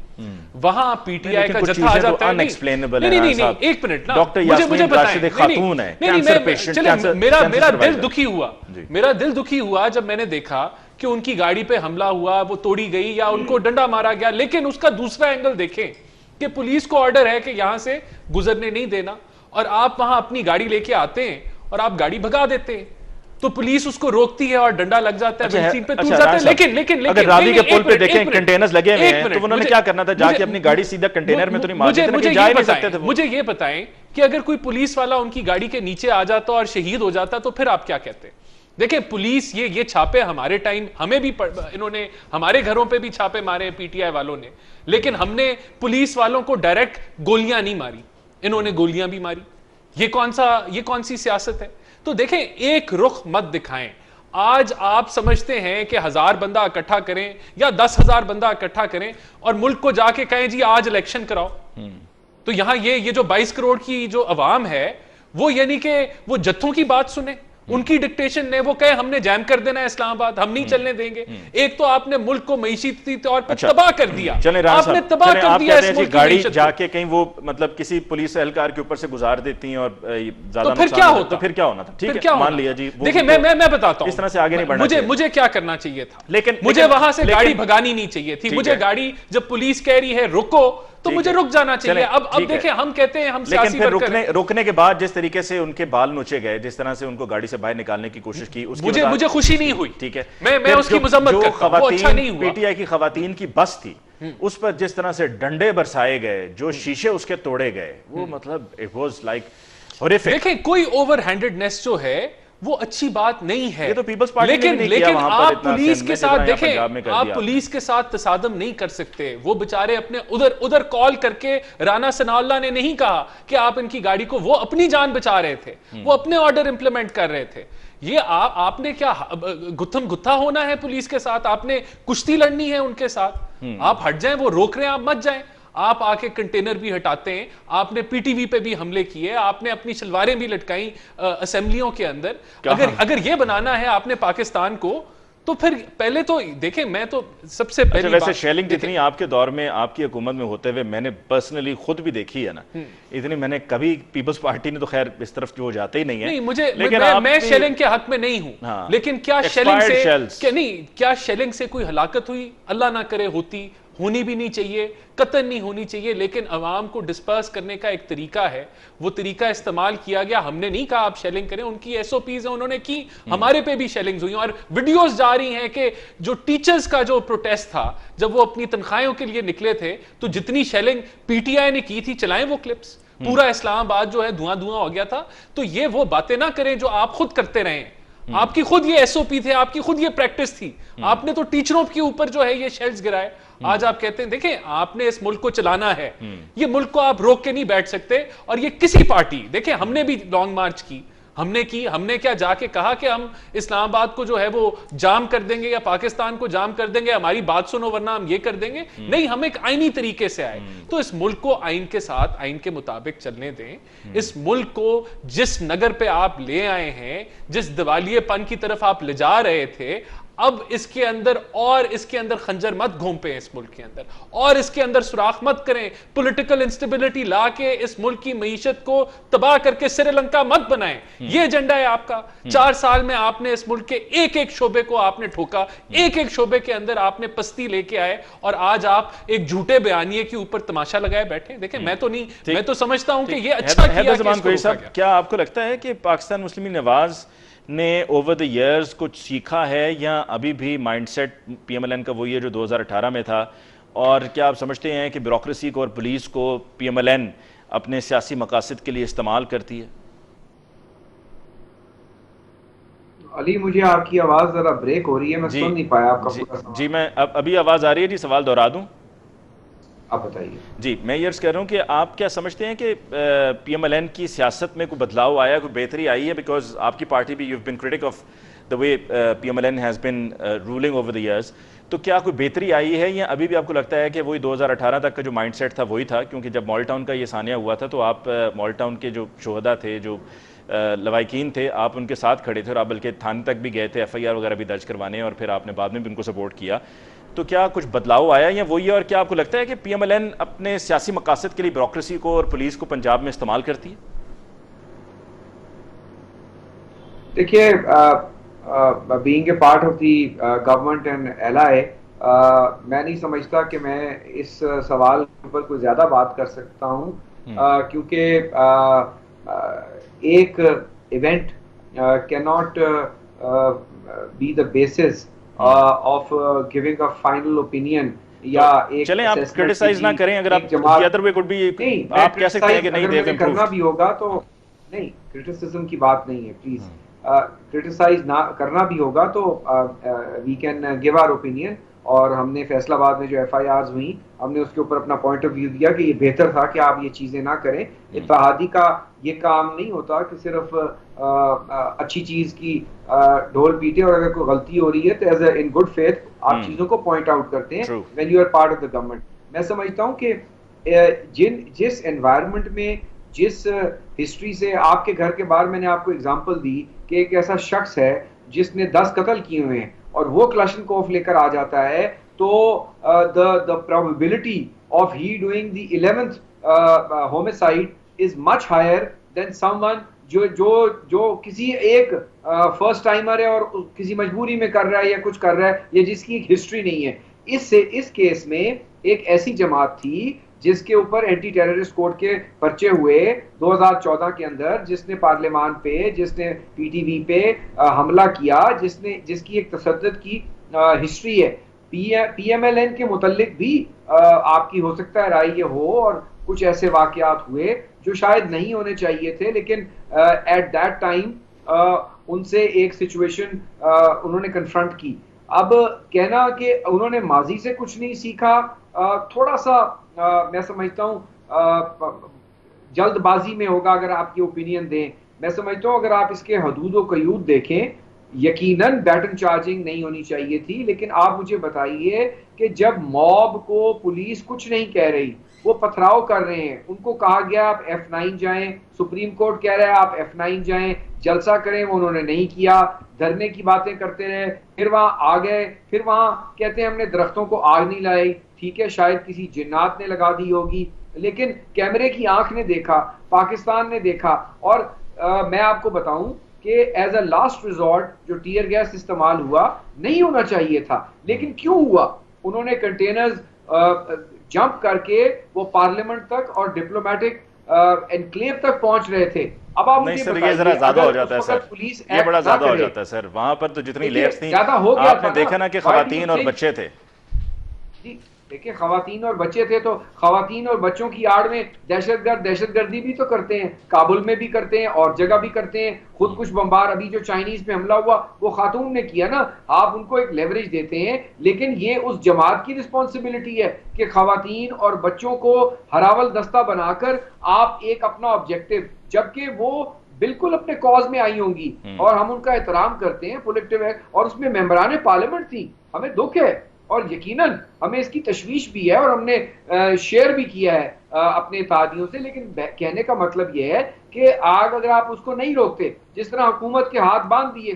वहां पीटीआई का जत्था आ जाता है। नहीं, एक मिनट ना, मुझे बताएं, खातून है, मेरा दिल दुखी हुआ जब मैंने देखा कि उनकी गाड़ी पे हमला हुआ, वो तोड़ी गई या उनको डंडा मारा गया। लेकिन उसका दूसरा एंगल देखें कि पुलिस को ऑर्डर है कि यहां से गुजरने नहीं देना, और आप वहां अपनी गाड़ी लेके आते हैं और आप गाड़ी भगा देते हैं, तो पुलिस उसको रोकती है और डंडा लग जाता है, सीट पे टूट जाता है। लेकिन अगर रावी के पुल पे देखें कंटेनर्स लगे हुए हैं, तो उन्होंने क्या करना था? जाके अपनी गाड़ी सीधा कंटेनर में तो नहीं मार सकते थे। मुझे ये बताएं कि अगर कोई पुलिस वाला उनकी गाड़ी के नीचे आ जाता और शहीद हो जाता, तो फिर आप क्या कहते? देखिए, पुलिस ये छापे हमारे टाइम हमें भी इन्होंने हमारे घरों पे भी छापे मारे पीटीआई वालों ने, लेकिन हमने पुलिस वालों को डायरेक्ट गोलियां नहीं मारी, इन्होंने गोलियां भी मारी। ये कौन सी सियासत है? तो देखें, एक रुख मत दिखाएं। आज आप समझते हैं कि 1000 बंदा इकट्ठा करें या 10,000 बंदा इकट्ठा करें और मुल्क को जाके कहें जी आज इलेक्शन कराओ, तो यहां ये जो 22 करोड़ की जो अवाम है, वो यानी कि वो जत्थों की बात सुने, उनकी डिक्टेशन ने, वो कहे हमने जैम कर देना है इस्लामाबाद, हम नहीं चलने देंगे। एक तो आपने मुल्क को मईशती तौर पर तबाह कर दिया, आपने तबाह कर दिया इस मुल्क की गाड़ी जाके कहीं वो मतलब किसी पुलिस एहलकार के ऊपर से गुजार देती हैं और ज्यादा तो फिर क्या होता? तो फिर क्या होना था? ठीक है, मान लिया जी। देखिए, मैं बताता हूं, इस तरह से आगे नहीं बढ़ना। मुझे क्या करना चाहिए था? लेकिन मुझे वहां से गाड़ी भगानी नहीं चाहिए थी। मुझे गाड़ी, जब पुलिस कह रही है रुको, तो मुझे रुक जाना चाहिए। अब देखिए, हम कहते हैं हम सियासी वर्कर हैं, रोकने के बाद जिस तरीके से उनके बाल नोचे गए, जिस तरह से उनको गाड़ी से बाहर निकालने की कोशिश की, मुझे खुशी नहीं हुई। ठीक है, मैं उसकी मजम्मत करता हूं, वो अच्छा नहीं हुआ। पीटीआई की खवातीन की बस थी, उस पर जिस तरह से डंडे बरसाए गए, जो शीशे उसके तोड़े गए, वो मतलब इट वाज लाइक हॉरिफिक। देखिए, कोई ओवर हैंडेडनेस जो है वो अच्छी बात नहीं है, ये तो पीपल्स पार्टी लेकिन आप पुलिस के साथ देखें, आप पुलिस के साथ तसादम नहीं कर सकते। वो बेचारे अपने उधर कॉल करके, राना सनाउल्लाह ने नहीं कहा कि आप इनकी गाड़ी को, वो अपनी जान बचा रहे थे, वो अपने ऑर्डर इंप्लीमेंट कर रहे थे। ये आपने क्या गुत्थम गुत्था होना है पुलिस के साथ? आपने कुश्ती लड़नी है उनके साथ? आप हट जाएं, वो रोक रहे हैं, आप मत जाएं। आप आके कंटेनर भी हटाते हैं, आपने पीटीवी पे भी हमले किए, आपने अपनी शलवारें भी लटकाई असेंबलियों के अंदर। अगर ये बनाना है आपने पाकिस्तान को, तो फिर पहले तो देखें, मैं तो सबसे पहले वैसे शेलिंग जितनी आपके दौर में, आपकी हुकूमत में होते हुए मैंने पर्सनली खुद भी देखी है ना, इतनी मैंने कभी, पीपल्स पार्टी ने तो खैर इस तरफ जो जाते ही नहीं है। नहीं, मैं शेलिंग के हक में नहीं हूं। हाँ, लेकिन क्या शेलिंग से कोई हलाकत हुई? अल्लाह ना करे होनी भी नहीं चाहिए, कतई नहीं होनी चाहिए, लेकिन अवाम को डिस्पर्स करने का एक तरीका है, वो तरीका इस्तेमाल किया गया। हमने नहीं कहा आप शेलिंग करें, उनकी एसओपीज है, उन्होंने की, हमारे पे भी शेलिंग्स हुई और वीडियोस जा रही हैं कि जो टीचर्स का जो प्रोटेस्ट था, जब वो अपनी तनख्वाहों के लिए निकले थे, तो जितनी शेलिंग पीटीआई ने की थी, चलाएं वो क्लिप्स, पूरा इस्लामाबाद जो है धुआं धुआं हो गया था। तो ये वो बातें ना करें जो आप खुद करते रहे। आपकी खुद ये एसओपी थे, आपकी खुद ये प्रैक्टिस थी, आपने तो टीचरों के ऊपर जो है ये शेल्स गिराए। आज आप कहते हैं, देखें, आपने इस मुल्क को चलाना है, ये मुल्क को आप रोक के नहीं बैठ सकते। और ये किसी पार्टी, देखें, हमने भी लॉन्ग मार्च की, हमने क्या जाके कहा कि हम इस्लामाबाद को जो है वो जाम कर देंगे या पाकिस्तान को जाम कर देंगे, हमारी बात सुनो वरना हम ये कर देंगे? नहीं, हम एक आईनी तरीके से आए। तो इस मुल्क को आइन के साथ, आइन के मुताबिक चलने दें। इस मुल्क को जिस नगर पे आप ले आए हैं, जिस दिवालियेपन की तरफ आप ले जा रहे थे, अब इसके अंदर खंजर मत घोंपे इस मुल्क के अंदर, और इसके अंदर सुराख मत करें। पॉलिटिकल इंस्टेबिलिटी लाके इस मुल्क की मईशत को तबाह करके श्रीलंका मत बनाएं। ये एजेंडा है आपका। 4 साल में आपने इस मुल्क के एक एक शोबे को आपने ठोका, एक एक शोबे के अंदर आपने पस्ती लेके आए, और आज आप एक झूठे बयानिए के ऊपर तमाशा लगाए बैठे। देखें, मैं तो समझता हूं कि ये अच्छा किया। क्या आपको लगता है कि पाकिस्तान मुस्लिम लीग नवाज ने ओवर द इयर्स कुछ सीखा है, या अभी भी माइंडसेट पीएमएलएन का वही है जो 2018 में था? और क्या आप समझते हैं कि ब्यूरोक्रेसी को और पुलिस को पीएमएलएन अपने सियासी मकासद के लिए इस्तेमाल करती है? अली, मुझे आपकी आवाज जरा ब्रेक हो रही है, मैं जी सुन नहीं पाया आपका जी पूरा सवाल। जी, मैं अभी आवाज़ आ रही है जी, सवाल दोहरा दूं? आप बताइए। जी, मैं ये अर्ज़ कर रहा हूँ कि आप क्या समझते हैं कि पीएमएलएन की सियासत में कोई बदलाव आया, कोई बेहतरी आई है? बिकॉज आपकी पार्टी भी, you have been critic of the way PMLN has been ruling over the years, तो क्या कोई बेहतरी आई है या अभी भी आपको लगता है कि वही 2018 तक का जो माइंडसेट था वही था? क्योंकि जब मॉल टाउन का ये सानिया हुआ था तो आप मॉल टाउन के जो शोहदा थे, जो लवाकिन थे, आप उनके साथ खड़े थे और आप बल्कि थाने तक भी गए थे एफआईआर वगैरह भी दर्ज करवाने, और फिर आपने बाद में भी उनको सपोर्ट किया। तो क्या कुछ बदलाव आया या वही है? और क्या आपको लगता है कि पीएमएलएन अपने सियासी मकासद के लिए ब्यूरोक्रेसी को और पुलिस को पंजाब में इस्तेमाल करती है? देखिए, being a part of the government and ally, मैं नहीं समझता कि मैं इस सवाल पर कोई ज्यादा बात कर सकता हूं, क्योंकि एक event can not be the basis of giving a final opinion या एक चलें, आप assessment क्रिटिसाइज ना कि करें, अगर एक आप जमात the other way could be, नहीं, आप कह सकते हैं कि नहीं, अगर they have मैंने करना improved। भी होगा तो नहीं, क्रिटिसिज्म की बात नहीं है, प्लीज। क्रिटिसाइज ना करना भी होगा तो we can give our opinion, और हमने फैसलाबाद में जो एफआईआर्स हुई, हमने उसके ऊपर अपना पॉइंट ऑफ व्यू दिया कि ये बेहतर था कि आप ये चीजें ना करें। इत्तेहादी का ये काम नहीं होता कि सिर्फ अच्छी चीज की ढोल पीटे, और अगर कोई गलती हो रही है तो एज इन गुड फेथ आप चीजों को पॉइंट आउट करते हैं when you are part of the government. मैं समझता हूं कि जिस एनवायरनमेंट में, जिस हिस्ट्री से, आपके घर के बाहर मैंने आपको एग्जांपल दी कि एक ऐसा शख्स है जिसने 10 कत्ल किए हुए हैं और वो क्लाशनकोफ लेकर आ जाता है, तो the probability of he doing the 11th homicide is much higher than someone जो जो जो किसी एक फर्स्ट टाइमर है और किसी मजबूरी में कर रहा है या कुछ कर रहा है, या जिसकी एक हिस्ट्री नहीं है। इस केस में एक ऐसी जमात थी जिसके ऊपर एंटी टेररिस्ट कोड के पर्चे हुए 2014 के अंदर, जिसने पार्लियामान पे, जिसने पीटीवी पे हमला किया, जिसकी एक तसद्दुद की हिस्ट्री है। पीएमएलएन के मुतल्लिक भी आपकी हो सकता है राय ये हो, और कुछ ऐसे वाकयात हुए जो शायद नहीं होने चाहिए थे, लेकिन एट दैट टाइम उनसे एक सिचुएशन उन्होंने कन्फ्रंट की। अब कहना कि उन्होंने माजी से कुछ नहीं सीखा, थोड़ा सा मैं समझता हूँ जल्दबाजी में होगा अगर आप ये ओपिनियन दें। मैं समझता हूँ अगर आप इसके हदूद और कयूद देखें, यकीनन बैटन चार्जिंग नहीं होनी चाहिए थी, लेकिन आप मुझे बताइए कि जब मॉब को पुलिस कुछ नहीं कह रही, वो पथराव कर रहे हैं, उनको कहा गया आप F9 जाएं, सुप्रीम कोर्ट कह रहा है आप F9 जाएं, जलसा करें, वो उन्होंने नहीं किया, धरने की बातें करते रहे, फिर वहां आ गए, फिर वहां कहते हैं हमने दरख्तों को आग नहीं लाई। ठीक है, शायद किसी जिन्नात ने लगा दी होगी, लेकिन कैमरे की आंख ने देखा, पाकिस्तान ने देखा। और मैं आपको बताऊं कि एज अ लास्ट रिजॉर्ट जो टीयर गैस इस्तेमाल हुआ, नहीं होना चाहिए था, लेकिन क्यों हुआ? उन्होंने कंटेनर्स जंप करके वो पार्लियामेंट तक और डिप्लोमेटिक एनक्लेव तक पहुंच रहे थे। अब आप नहीं मुझे सर, ये बताइए, जरा ज्यादा अगर हो जाता है उस वक्त सर, पुलिस ये एक्ट बड़ा ना ज्यादा हो करे, जाता है सर। वहां पर तो जितनी देखिए, लेयर्स थी, ज्यादा हो गया आपने था देखा ना कि Why do you खवातीन और think? बच्चे थे। जी, देखिए, खवातीन और बच्चे थे तो खवातीन और बच्चों की आड़ में दहशतगर्दी भी तो करते हैं, काबुल में भी करते हैं और जगह भी करते हैं। खुद कुछ बम्बार, अभी जो चाइनीज पे हमला हुआ वो खातून ने किया ना, आप उनको एक लेवरेज देते हैं, लेकिन ये उस जमात की रिस्पॉन्सिबिलिटी है कि खवातीन और बच्चों को हरावल दस्ता बनाकर आप एक अपना ऑब्जेक्टिव, जबकि वो बिल्कुल अपने कॉज में आई होंगी और हम उनका एहतराम करते हैं, पॉलिटिव है, और उसमें मेंबरान पार्लियामेंट थी। हमें दुख है और यकीनन हमें इसकी तशवीश भी है, और हमने शेयर भी किया है अपने इत्तेहादियों से, लेकिन कहने का मतलब यह है कि आग अगर आप उसको नहीं रोकते, जिस तरह हुकूमत के हाथ बांध दिए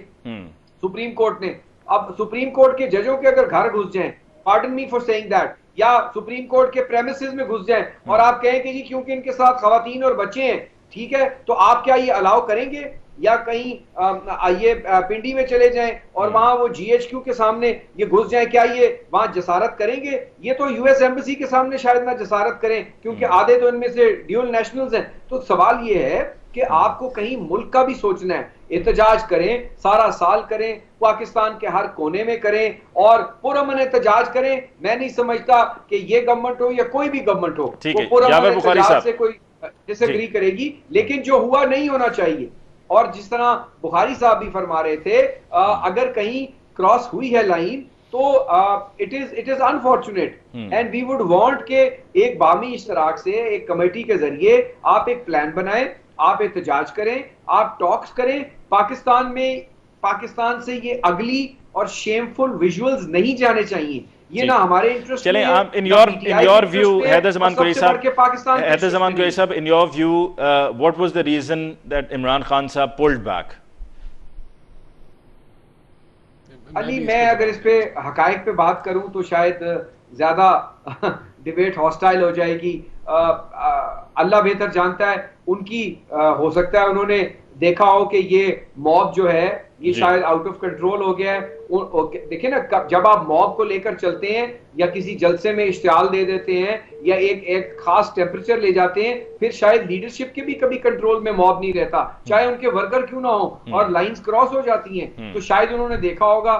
सुप्रीम कोर्ट ने, अब सुप्रीम कोर्ट के जजों के अगर घर घुस जाएं, pardon me for saying that, या सुप्रीम कोर्ट के प्रेमिसेस में घुस जाएं और आप कहें कि जी क्योंकि इनके साथ खवातीन और बच्चे हैं, ठीक है, तो आप क्या ये अलाउ करेंगे? या कहीं ये पिंडी में चले जाएं और वहां वो GHQ के सामने ये घुस जाएं, क्या ये वहां जसारत करेंगे? ये तो US एम्बेसी के सामने शायद ना जसारत करें, क्योंकि आधे तो इनमें से ड्यूल नेशनल्स हैं। तो सवाल ये है कि आपको कहीं मुल्क का भी सोचना है। एहतजाज करें, सारा साल करें, पाकिस्तान के हर कोने में करें और पुरअमन एहतजाज करें। मैं नहीं समझता कि ये गवर्नमेंट हो या कोई भी गवर्नमेंट हो, वो पुरअमन एहतजाज से कोई डिसएग्री करेगी, लेकिन जो हुआ नहीं होना चाहिए। और जिस तरह बुखारी साहब भी फरमा रहे थे, अगर कहीं क्रॉस हुई है लाइन तो it is unfortunate and we would want के एक बामी इश्तराक से, एक कमेटी के जरिए आप एक प्लान बनाएं, आप एहतजाज करें, आप टॉक्स करें। पाकिस्तान से ये अगली और शेमफुल विजुअल्स नहीं जाने चाहिए। ये ना हमारे इंटरेस्ट चलें आप in your view Haider Zaman Qureshi साहब, in your view what was the reason that Imran Khan साहब पुल्ड बैक? अली, मैं अगर इस पे हकायक पे बात करूं तो शायद ज्यादा डिबेट हॉस्टाइल हो जाएगी। अल्लाह बेहतर जानता है। उनकी हो सकता है उन्होंने देखा हो कि ये मॉब जो है ये शायद आउट ऑफ कंट्रोल हो गया है। देखिए ना, जब आप मॉब को लेकर चलते हैं या किसी जलसे में इश्तिहाल दे देते हैं या एक खास टेम्परेचर ले जाते हैं, फिर शायद लीडरशिप के भी कभी कंट्रोल में मॉब नहीं रहता, चाहे उनके वर्कर क्यों ना हो, और लाइंस क्रॉस हो जाती हैं। तो शायद उन्होंने देखा होगा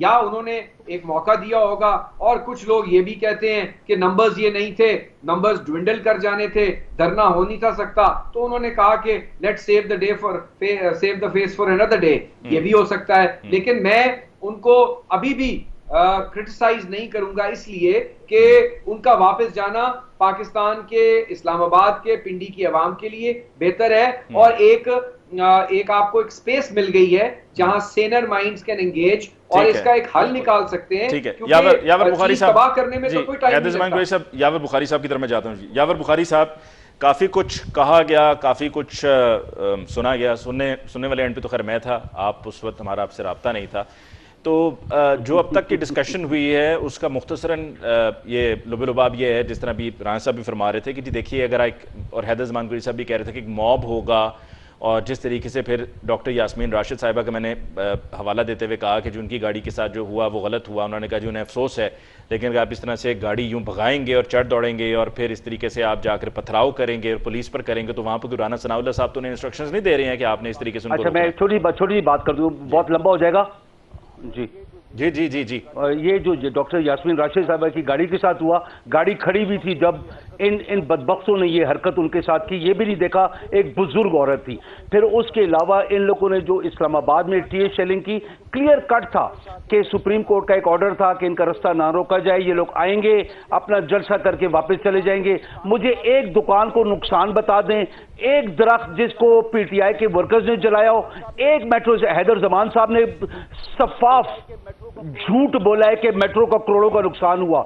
या उन्होंने एक मौका दिया होगा। और कुछ लोग ये भी कहते हैं कि नंबर्स ये नहीं थे, नंबर्स ड्विंडल कर जाने थे, धरना हो नहीं था सकता, तो उन्होंने कहा कि let's save the face for another day. ये भी हो सकता है। लेकिन मैं उनको अभी भी क्रिटिसाइज नहीं करूंगा, इसलिए कि उनका वापस जाना पाकिस्तान के, इस्लामाबाद के, पिंडी की आवाम के लिए बेहतर है। और एक आपको एक स्पेस मिल गई है जहां सेनर माइंड्स कैन एंगेज और इसका एक हल निकाल सकते हैं। ठीक है, यावर बुखारी साहब तबाह करने में तो कोई टाइम नहीं लगता। यावर बुखारी साहब की तरफ मैं जाता हूँ। यावर बुखारी साहब, काफ़ी कुछ कहा गया, काफ़ी कुछ सुना गया। सुनने वाले एंड पे तो खैर मैं था, आप उस वक्त हमारा आपसे रब्ता नहीं था। तो जो अब तक की डिस्कशन हुई है उसका मुख्तसरन ये लुबे-लुबाब ये है, जिस तरह भी राना साहब भी फरमा रहे थे कि जी देखिए, अगर और हैदर ज़मान कुरैशी साहब भी कह रहे थे कि एक मॉब होगा, और जिस तरीके से फिर डॉक्टर यास्मीन राशिद साहिबा का मैंने हवाला देते हुए कहा कि जो उनकी गाड़ी के साथ जो हुआ वो गलत हुआ, उन्होंने कहा जी उन्हें अफसोस है, लेकिन अगर आप इस तरह से गाड़ी यूं भगाएंगे और चढ़ दौड़ेंगे और फिर इस तरीके से आप जाकर पथराव करेंगे और पुलिस पर करेंगे, तो वहाँ पर राना सनाउल्लाह साहब तो उन्हें इंस्ट्रक्शंस नहीं दे रहे हैं कि आपने इस तरीके से उनको। अच्छा, मैं छोटी बात कर दूं, बहुत लंबा हो जाएगा। जी जी जी जी जी ये जो डॉक्टर यास्मीन राशिद साहबा की गाड़ी के साथ हुआ, गाड़ी खड़ी हुई थी जब इन बदबख्तों ने ये हरकत उनके साथ की, ये भी नहीं देखा एक बुजुर्ग औरत थी। फिर उसके अलावा इन लोगों ने जो इस्लामाबाद में टीएस शेलिंग की, क्लियर कट था कि सुप्रीम कोर्ट का एक ऑर्डर था कि इनका रास्ता ना रोका जाए, ये लोग आएंगे अपना जलसा करके वापस चले जाएंगे। मुझे एक दुकान को नुकसान बता दें, एक दरख्त जिसको पीटीआई के वर्कर्स ने जलाया हो, एक मेट्रो से हैदर ज़मान साहब ने सफाफ झूठ बोला है कि मेट्रो का करोड़ों का नुकसान हुआ,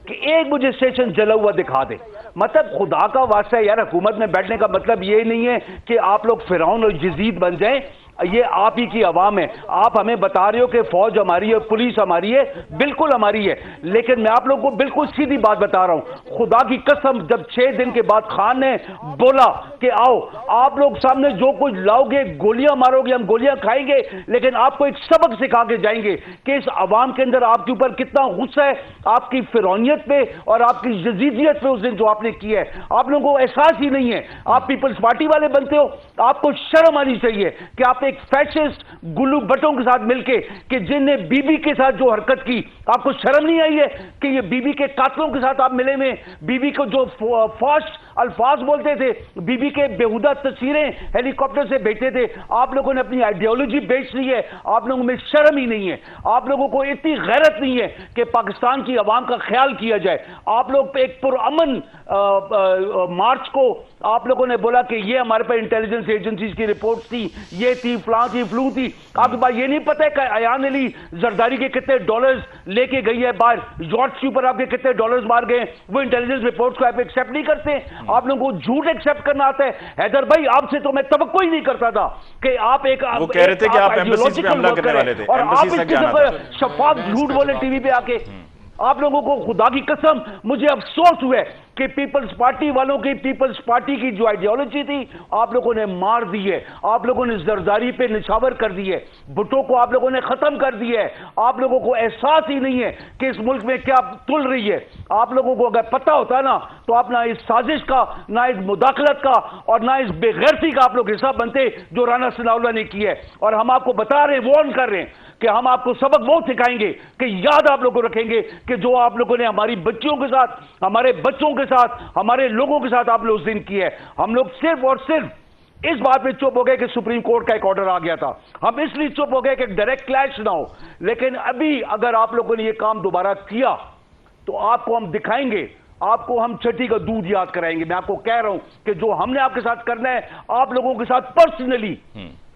कि एक मुझे स्टेशन जला हुआ दिखा दे। मतलब खुदा का वास्ता है यार, हुकूमत में बैठने का मतलब ये नहीं है कि आप लोग फिरौन और यजीद बन जाएं। ये आप ही की आवाम है। आप हमें बता रहे हो कि फौज हमारी है, पुलिस हमारी है, बिल्कुल हमारी है, लेकिन मैं आप लोगों को बिल्कुल सीधी बात बता रहा हूं, खुदा की कसम, जब 6 दिन के बाद खान ने बोला कि आओ आप लोग सामने जो कुछ लाओगे, गोलियां मारोगे, हम गोलियां खाएंगे, लेकिन आपको एक सबक सिखा के जाएंगे कि इस आवाम के अंदर आपके ऊपर कितना गुस्सा है, आपकी फिरौनियत पे और आपकी यजीदियत पे उस दिन जो आपने किया है। आप लोगों को एहसास ही नहीं है। आप पीपल्स पार्टी वाले बनते हो, आपको शर्म आनी चाहिए कि आप एक फैशिस्ट गुल्लू भट्टों के साथ मिलके, कि जिनने बीबी के साथ जो हरकत की, आपको शर्म नहीं आई है कि ये बीबी के कातलों के साथ आप मिले हुए, बीबी को जो फौश अल्फाज बोलते थे, बीबी के बेहुदा तस्वीरें हेलीकॉप्टर से भेजते थे। आप लोगों ने अपनी आइडियोलॉजी बेच ली है। आप लोगों में शर्म ही नहीं है। आप लोगों को इतनी गैरत नहीं है कि पाकिस्तान की आवाम का ख्याल किया जाए। आप लोग एक पुरअमन मार्च को आप लोगों ने बोला कि ये हमारे पास इंटेलिजेंस एजेंसीज की रिपोर्ट थी, ये थी, फलां थी, फ्लू थी। आपके पास ये नहीं पता है कि अयान अली जरदारी के कितने डॉलर्स लेके गई है बाहर, यॉट्स के ऊपर आपके कितने डॉलर्स मार गए, वो इंटेलिजेंस रिपोर्ट्स को आप एक्सेप्ट नहीं करते। आप लोगों को झूठ एक्सेप्ट करना आता है। हैदर भाई, आपसे तो मैं तवक्को ही नहीं करता था कि आप एक, वो कह रहे थे कि आप एम्बेसी पे हमला करने वाले थे, और आप एम्बेसी तक जाना था। शफाफ झूठ बोले टीवी पे आके। आप लोगों को खुदा की कसम मुझे अफसोस हुआ है कि पीपल्स पार्टी वालों की, पीपल्स पार्टी की जो आइडियोलॉजी थी आप लोगों ने मार दी है। आप लोगों ने जरदारी पे निछावर कर दी है, भुट्टो को आप लोगों ने खत्म कर दिया है। आप लोगों को एहसास ही नहीं है कि इस मुल्क में क्या तुल रही है। आप लोगों को अगर पता होता ना तो आप ना इस साजिश का, ना इस मुदाखलत का और ना इस बेगैरती का आप लोग हिस्सा बनते जो राना सनाउल्लाह ने किया है। और हम आपको बता रहे हैं, वार्न कर रहे हैं कि हम आपको सबक वो सिखाएंगे कि याद आप लोगों को रखेंगे कि जो आप लोगों ने हमारी बच्चियों के साथ, हमारे बच्चों के साथ, हमारे लोगों के साथ आप लोग उस दिन किए। हम लोग सिर्फ और सिर्फ इस बात पे चुप हो गए कि सुप्रीम कोर्ट का एक ऑर्डर आ गया था, हम इसलिए चुप हो गए कि डायरेक्ट क्लैश ना हो। लेकिन अभी अगर आप लोगों ने ये काम दोबारा किया तो आपको हम दिखाएंगे, आपको हम छठी का दूध याद कराएंगे। मैं आपको कह रहा हूं कि जो हमने आपके साथ करना है आप लोगों के साथ पर्सनली,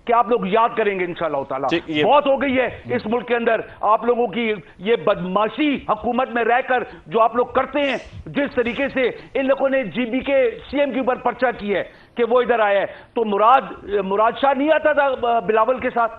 कि आप लोग याद करेंगे इंशाअल्लाह ताला। बहुत हो गई है इस मुल्क के अंदर आप लोगों की ये बदमाशी, हुकूमत में रहकर जो आप लोग करते हैं। जिस तरीके से इन लोगों ने जीबी के सीएम के ऊपर पर्चा की है कि वो इधर आया है, तो मुराद शाह नहीं आता था बिलावल के साथ,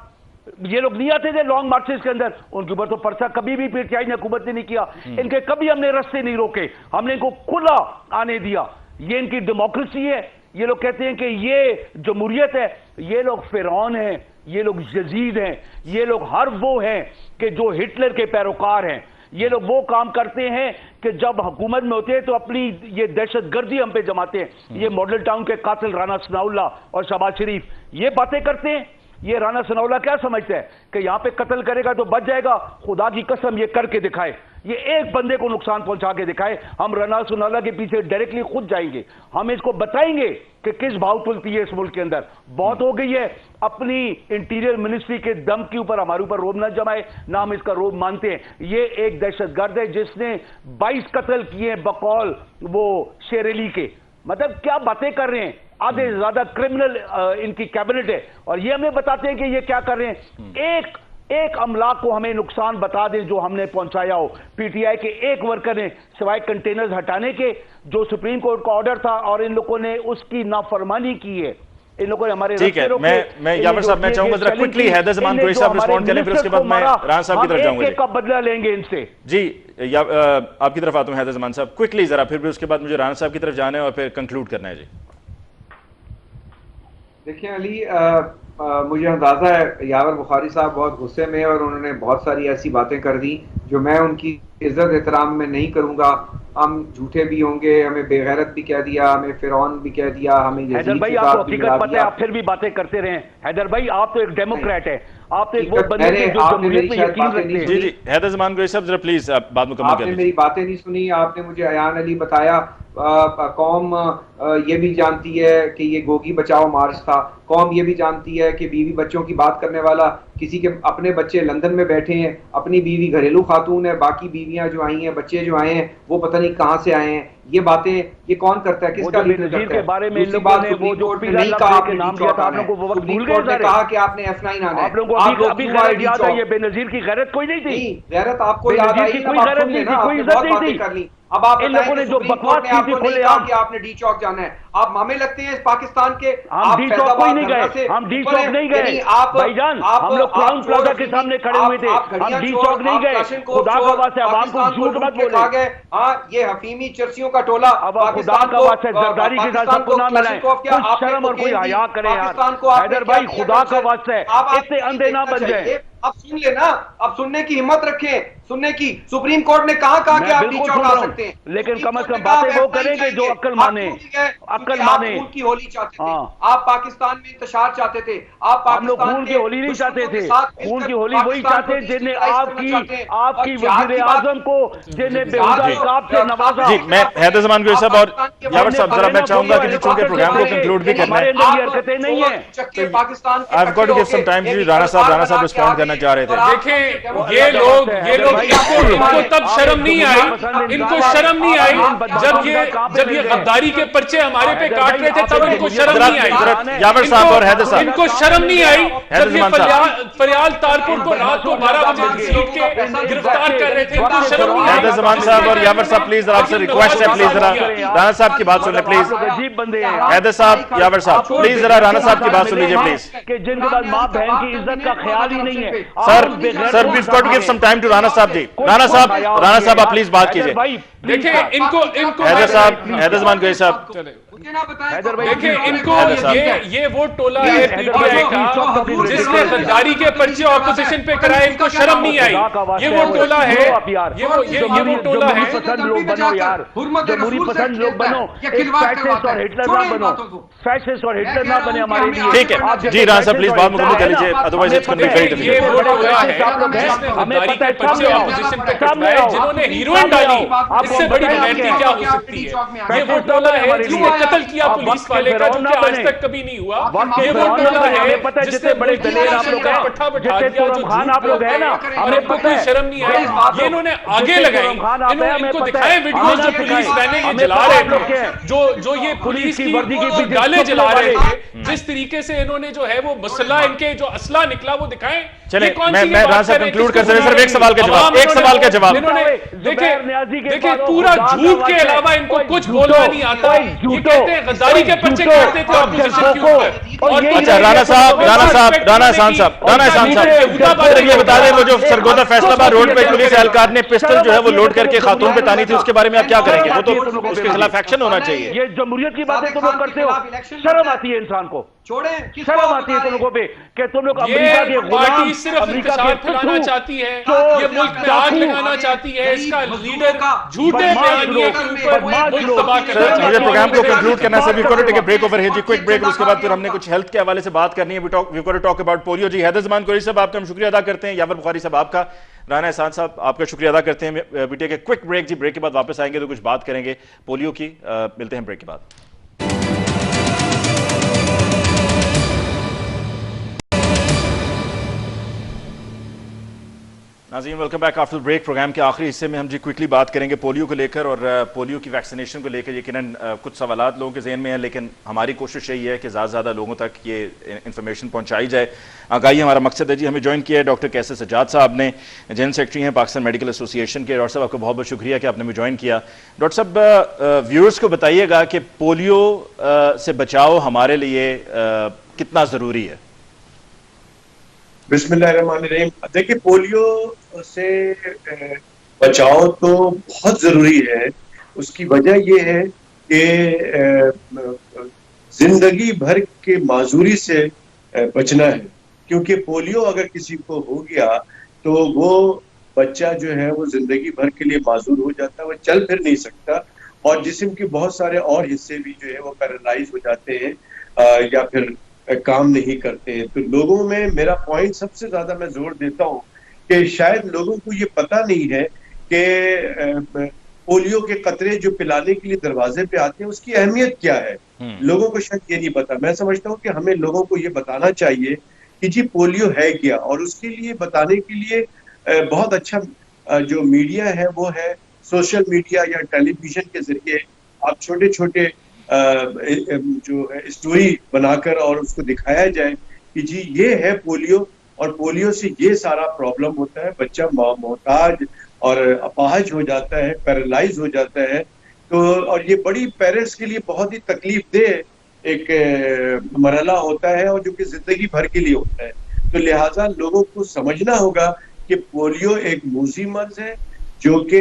ये लोग नहीं आते थे लॉन्ग मार्चेस के अंदर, उनके ऊपर तो पर्चा कभी भी पीटीआई ने हुकूमत ने नहीं किया। इनके कभी हमने रास्ते नहीं रोके, हमने इनको खुला आने दिया। ये इनकी डेमोक्रेसी है। ये लोग कहते हैं कि ये जमहूरियत है, ये लोग फिरौन हैं, ये लोग यजीद हैं, ये लोग हर वो हैं कि जो हिटलर के पैरोकार हैं। ये लोग वो काम करते हैं कि जब हुकूमत में होते हैं तो अपनी ये दहशतगर्दी हम पे जमाते हैं। ये मॉडल टाउन के कातिल राना सनाउल्लाह और शहबाज शरीफ ये बातें करते हैं। ये राना सनाउल्लाह क्या समझते हैं कि यहां पे कत्ल करेगा तो बच जाएगा? खुदा की कसम ये करके दिखाए, ये एक बंदे को नुकसान पहुंचा के दिखाए। हम राना सनाउल्लाह के पीछे डायरेक्टली खुद जाएंगे, हम इसको बताएंगे कि किस भाव तुलती है इस मुल्क के अंदर। बहुत हो गई है, अपनी इंटीरियर मिनिस्ट्री के दम के ऊपर हमारे ऊपर रोब न जमाए, ना हम इसका रोब मानते हैं। ये एक दहशतगर्द है जिसने 22 कत्ल किए बकौल वो शेर अली के। मतलब क्या बातें कर रहे हैं, आधे से ज्यादा क्रिमिनल इनकी कैबिनेट है और ये हमें बताते हैं कि ये क्या कर रहे हैं। एक अमलाक को हमें नुकसान बता दें जो हमने पहुंचाया हो। पीटीआई के एक वर्कर ने सिवाय कंटेनर्स हटाने के, जो सुप्रीम कोर्ट का ऑर्डर था और इन लोगों ने उसकी नाफरमानी की है, इन लोगों ने हमारे ठीक है। मैं यावर साहब मैं चाहूंगा जरा क्विकली हैदर ज़मान कोई साहब रिस्पॉन्ड करें, फिर उसके बाद मैं राना साहब की तरफ जाऊंगा। एक का बदला लेंगे इनसे जी। आपकी तरफ आता हूं हैदर ज़मान साहब, क्विकली जरा, फिर भी उसके बाद मुझे राना साहब की तरफ जाना है और फिर कंक्लूड करना है जी। देखिए अली, मुझे अंदाजा है यावर बुखारी साहब बहुत गुस्से में और उन्होंने बहुत सारी ऐसी बातें कर दी जो मैं उनकी इज्जत एहतराम में नहीं करूंगा। हम झूठे भी होंगे, हमें बेगैरत भी कह दिया, हमें फिरौन भी कह दिया, हमें हैदर भाई आपको हकीकत पता है, आप फिर भी बातें करते रहे। हैदर भाई आप तो एक डेमोक्रेट है, आप तो एक वो बंदे हैं जो जमहूरियत में यकीन रखते हैं। जी जी हैदर ज़मान कोई साहब जरा प्लीज आप बात मुकम्मल करें। आपने मेरी बातें नहीं सुनी, आपने मुझे अयान अली बताया। कौम ये भी जानती है कि ये गोगी बचाओ मार्च था। कौम ये भी जानती है कि बीवी बच्चों की बात करने वाला किसी के अपने बच्चे लंदन में बैठे हैं, अपनी बीवी घरेलू खातून है, बाकी बीवियां जो आई हैं, बच्चे जो आए हैं वो पता नहीं कहां से आए हैं। ये बातें ये कौन करता है, किसका बेनज़ीर के बारे में इन लोगों ने वो जो नहीं कहा के नाम दिया था आप लोगों को, वो वक्त भूल गए सारे। कहा कि आपने F9 आना है, आप लोगों को अभी गैरत याद है? ये बेनज़ीर की गैरत कोई नहीं थी। गैरत आपको याद आई? कोई गैरत नहीं थी, कोई इज्जत नहीं थी। कर ली। अब आप इन लोगों ने जो बकवास की थी खुले आम कि आपने डी चौक जाना है। आप मामे लगते हैं इस पाकिस्तान के। हम डी चौक कोई नहीं गए, हम डी चौक नहीं गए भाईजान, हम लोग क्राउन प्लाजा के सामने खड़े हुए थे, हम डी चौक नहीं गए। खुदा का वास्ते आवाम को झूठ मत बोले। ये हफीमी चर्चियों का टोला अब खुदा का वास्ते जरदारी के साथ सबको ना मिलाएं, कुछ शर्म और कोई हया करें यार। हैदर भाई खुदा का वास्ते इतने अंधे ना बन जाए। अब सुन लेना, अब सुनने की हिम्मत रखें, सुनने की। सुप्रीम कोर्ट ने कहा कि आप डी चौक आ सकते हैं, लेकिन कम से कम बातें वो करेंगे जो अक्ल माने, अक्ल माने। खून की होली चाहते थे आप, पाकिस्तान में इंतशार चाहते थे आप, हम लोग खून की होली नहीं चाहते थे। खून की होली वही चाहते जिन्हें आपकी वज़ीर आज़म को जिन्हें बेहुदा इक़ाब से नवाजा। जी मैं हैदर ज़मान कोई साहब और यावर साहब जरा मैं चाहूंगा कि चूंकि प्रोग्राम को कंक्लूड भी करना है, हमारे अंदर ये हरकतें नहीं है। Pakistan I have got to give some time ji. Rana sahab respond करना चाह रहे थे। देखिए ये लोग इनको तब शर्म नहीं आई, इनको शर्म नहीं आई जब ये गद्दारी के पर्चे हमारे पे काट रहे थे, तब इनको शर्म नहीं आई। यावर साहब और हैदर साहब इनको शर्म नहीं आई जब ये फरियाल तारपुर को रात को 12 बजे सीट के गिरफ्तार कर रहे थे, इनको शर्म नहीं आई। हैदर ज़मान साहब और यावर साहब प्लीज आपसे रिक्वेस्ट है, प्लीज जरा राना साहब की बात सुन ले प्लीज। अजीब बंदे हैं हैदर साहब, यावर साहब प्लीज जरा राना साहब की बात सुन लीजिए प्लीज। कि जिनके पास माँ बहन की इज्जत का ख्याल ही नहीं है। Sir we got to give some time to Rana साहब जी। राना साहब आप प्लीज बात कीजिए। देखिए इनको हैदर साहब, हैदर ज़मान कोई साहब, देखिए इनको ये वो टोला है पीटीआई का जिसने गद्दारी के पर्चे ऑपोजिशन पे कराए, इनको शर्म नहीं आई। ये वो टोला है, ये वो टोला है। पसंद लोग बनो यार, जमहूरी पसंद लोग बनो, फैसिस्ट और हिटलर ना बनो, फैसिस्ट और हिटलर ना बने हमारे लिए। ठीक है जी राना साहब प्लीज बात मुकम्मल कर लीजिए, otherwise it's going to be very ये वो टोला है जिसने गद्दारी के पर्चे ऑपोजिशन पे कराए, जिन्होंने हीरोइन डाली, इससे बड़ी विनती क्या हो सकती है। ये वो टोला है जिसने कत्ल किया पुलिस वाले का, जो कि आज तक कभी नहीं हुआ। ये वो टोला है जिसने बड़े पट्टा बैठा दिया, जो आप लोग है ना, और इनको कोई शर्म नहीं है। ये इन्होंने आगे लगाई, इनको दिखाए वीडियो जो पुलिस वैने ये जला रहे थे, जो ये पुलिस की गाले जला रहे थे, जिस तरीके से इन्होंने जो है वो मसला इनके जो असला निकला वो दिखाएं। चले मैं राजा कंक्लूड कर सकते, सिर्फ एक सवाल का जवाब। देखिए पूरा झूठ के अलावा इनको कुछ बोलना नहीं आता। ये कहते हैं गद्दारी के पर्चे काटते थे ऑपोजिशन के ऊपर। अच्छा राणा एहसान साहब ये बता दें, वो जो सरगोदा फैसलाबाद रोड पे पुलिस एहलकार ने पिस्टल जो है वो लोड करके खातून पे तानी थी, उसके बारे में आप क्या करेंगे? वो तो उसके खिलाफ एक्शन होना चाहिए। ये जमहूरियत की बातें तुम लोग करते हो, शर्म आती है इंसान को, शर्म आती है तुम लोगों पे कि तुम लोग अमेरिका के गुलाम, सिर्फ इंतशार फैलाना चाहती है, ये मुल्क में आग लगाना चाहती है। इसका लीडर झूठे बयानिए के ऊपर मुल्क तबाह करना चाहता है। मुझे प्रोग्राम को कंक्लूड करना है, we got to take a break over here जी, क्विक ब्रेक। उसके बाद फिर हमने कुछ हेल्थ के हवाले से बात करनी है। We got to talk about polio ji. Haider Zaman Qureshi sahab आपका हम शुक्रिया अदा करते हैं, यावर बुखारी साहब आपका, राणा एहसान साहब आपका शुक्रिया अदा करते हैं। We take a quick break जी, ब्रेक के बाद वापस आएंगे तो कुछ बात करेंगे पोलियो की। मिलते हैं ब्रेक के बाद। नाज़रीन welcome back after break. Program के आखिरी हिस्से में हम जी क्विकली बात करेंगे पोलियो को लेकर और पोलियो की वैक्सीनेशन को लेकर। यकीनन कुछ सवालात लोगों के जहन में हैं, लेकिन हमारी कोशिश यही है कि ज़्यादा से ज़्यादा लोगों तक ये इन्फॉर्मेशन पहुंचाई जाए, आगाही हमारा मकसद है जी। हमें ज्वाइन किया है डॉक्टर कैसर सज्जाद साहब ने, जनरल सेक्रेटरी हैं पाकिस्तान मेडिकल एसोसिएशन के। डॉक्टर साहब आपका बहुत बहुत शुक्रिया कि आपने हमें ज्वाइन किया। डॉक्टर साहब व्यूअर्स को बताइएगा कि पोलियो से बचाव हमारे लिए कितना ज़रूरी है? बिस्मिल्लाहिर्रहमानिर्रहीम। देखिए पोलियो से बचाव तो बहुत ज़रूरी है। उसकी वजह यह है कि जिंदगी भर के माजूरी से बचना है, क्योंकि पोलियो अगर किसी को हो गया तो वो बच्चा जो है वो जिंदगी भर के लिए माजूर हो जाता है, वो चल फिर नहीं सकता और जिस्म के बहुत सारे और हिस्से भी जो है वो पैरालाइज हो जाते हैं या फिर काम नहीं करते हैं। तो लोगों में मेरा पॉइंट सबसे ज्यादा मैं जोर देता हूँ कि शायद लोगों को ये पता नहीं है कि पोलियो के कतरे जो पिलाने के लिए दरवाजे पे आते हैं उसकी अहमियत क्या है। लोगों को शायद ये नहीं पता। मैं समझता हूँ कि हमें लोगों को ये बताना चाहिए कि जी पोलियो है क्या, और उसके लिए बताने के लिए बहुत अच्छा जो मीडिया है वो है सोशल मीडिया या टेलीविजन के जरिए आप छोटे छोटे जो स्टोरी बनाकर और उसको दिखाया जाए कि जी ये है पोलियो और पोलियो से ये सारा प्रॉब्लम होता है, बच्चा मोहताज और अपाहज हो जाता है, पैरालाइज हो जाता है। तो और ये बड़ी पेरेंट्स के लिए बहुत ही तकलीफ देह एक मरहला होता है और जो कि जिंदगी भर के लिए होता है। तो लिहाजा लोगों को समझना होगा कि पोलियो एक मूजी मर्ज है जो कि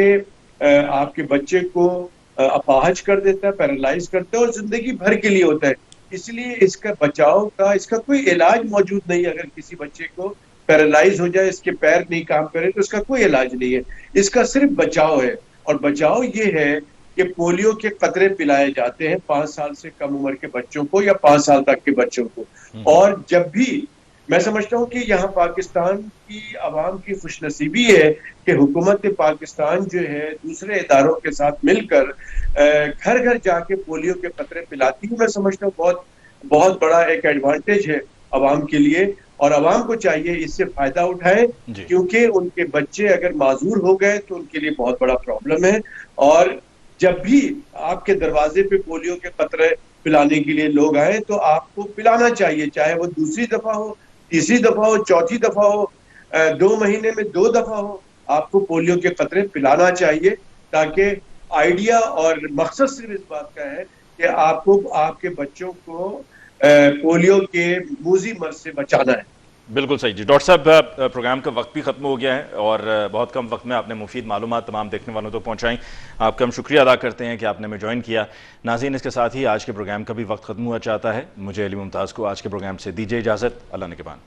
आपके बच्चे को अपाहज कर देता है, पैरालाइज करता है और जिंदगी भर के लिए होता है। इसलिए इसका बचाव का इसका कोई इलाज मौजूद नहीं है। अगर किसी बच्चे को पैरालाइज हो जाए, इसके पैर नहीं काम करे तो इसका कोई इलाज नहीं है, इसका सिर्फ बचाव है। और बचाव ये है कि पोलियो के कतरे पिलाए जाते हैं 5 साल से कम उम्र के बच्चों को या 5 साल तक के बच्चों को। और जब भी मैं समझता हूँ कि यहाँ पाकिस्तान की आवाम की खुशनसीबी है कि हुकूमत पाकिस्तान जो है दूसरे इदारों के साथ मिलकर घर घर जाके पोलियो के कतरे पिलाती है। मैं समझता हूँ बहुत बड़ा एक एडवांटेज है आवाम के लिए और आवाम को चाहिए इससे फायदा उठाए, क्योंकि उनके बच्चे अगर माजूर हो गए तो उनके लिए बहुत बड़ा प्रॉब्लम है। और जब भी आपके दरवाजे पे पोलियो के कतरे पिलाने के लिए लोग आए तो आपको पिलाना चाहिए, चाहे वो दूसरी दफा हो, तीसरी दफा हो, चौथी दफा हो, 2 महीने में 2 दफा हो, आपको पोलियो के कतरे पिलाना चाहिए, ताकि आइडिया और मकसद सिर्फ इस बात का है कि आपको आपके बच्चों को पोलियो के मूजी मर्ज से बचाना है। बिल्कुल सही जी। डॉक्टर साहब प्रोग्राम का वक्त भी खत्म हो गया है और बहुत कम वक्त में आपने मुफीद मालूमात तमाम देखने वालों तक पहुंचाई। आपका हम शुक्रिया अदा करते हैं कि आपने हमें ज्वाइन किया। नाज़रीन इसके साथ ही आज के प्रोग्राम का भी वक्त खत्म हुआ चाहता है। मुझे अली मुमताज़ को आज के प्रोग्राम से दीजिए इजाज़त। अल्लाह ने के बान।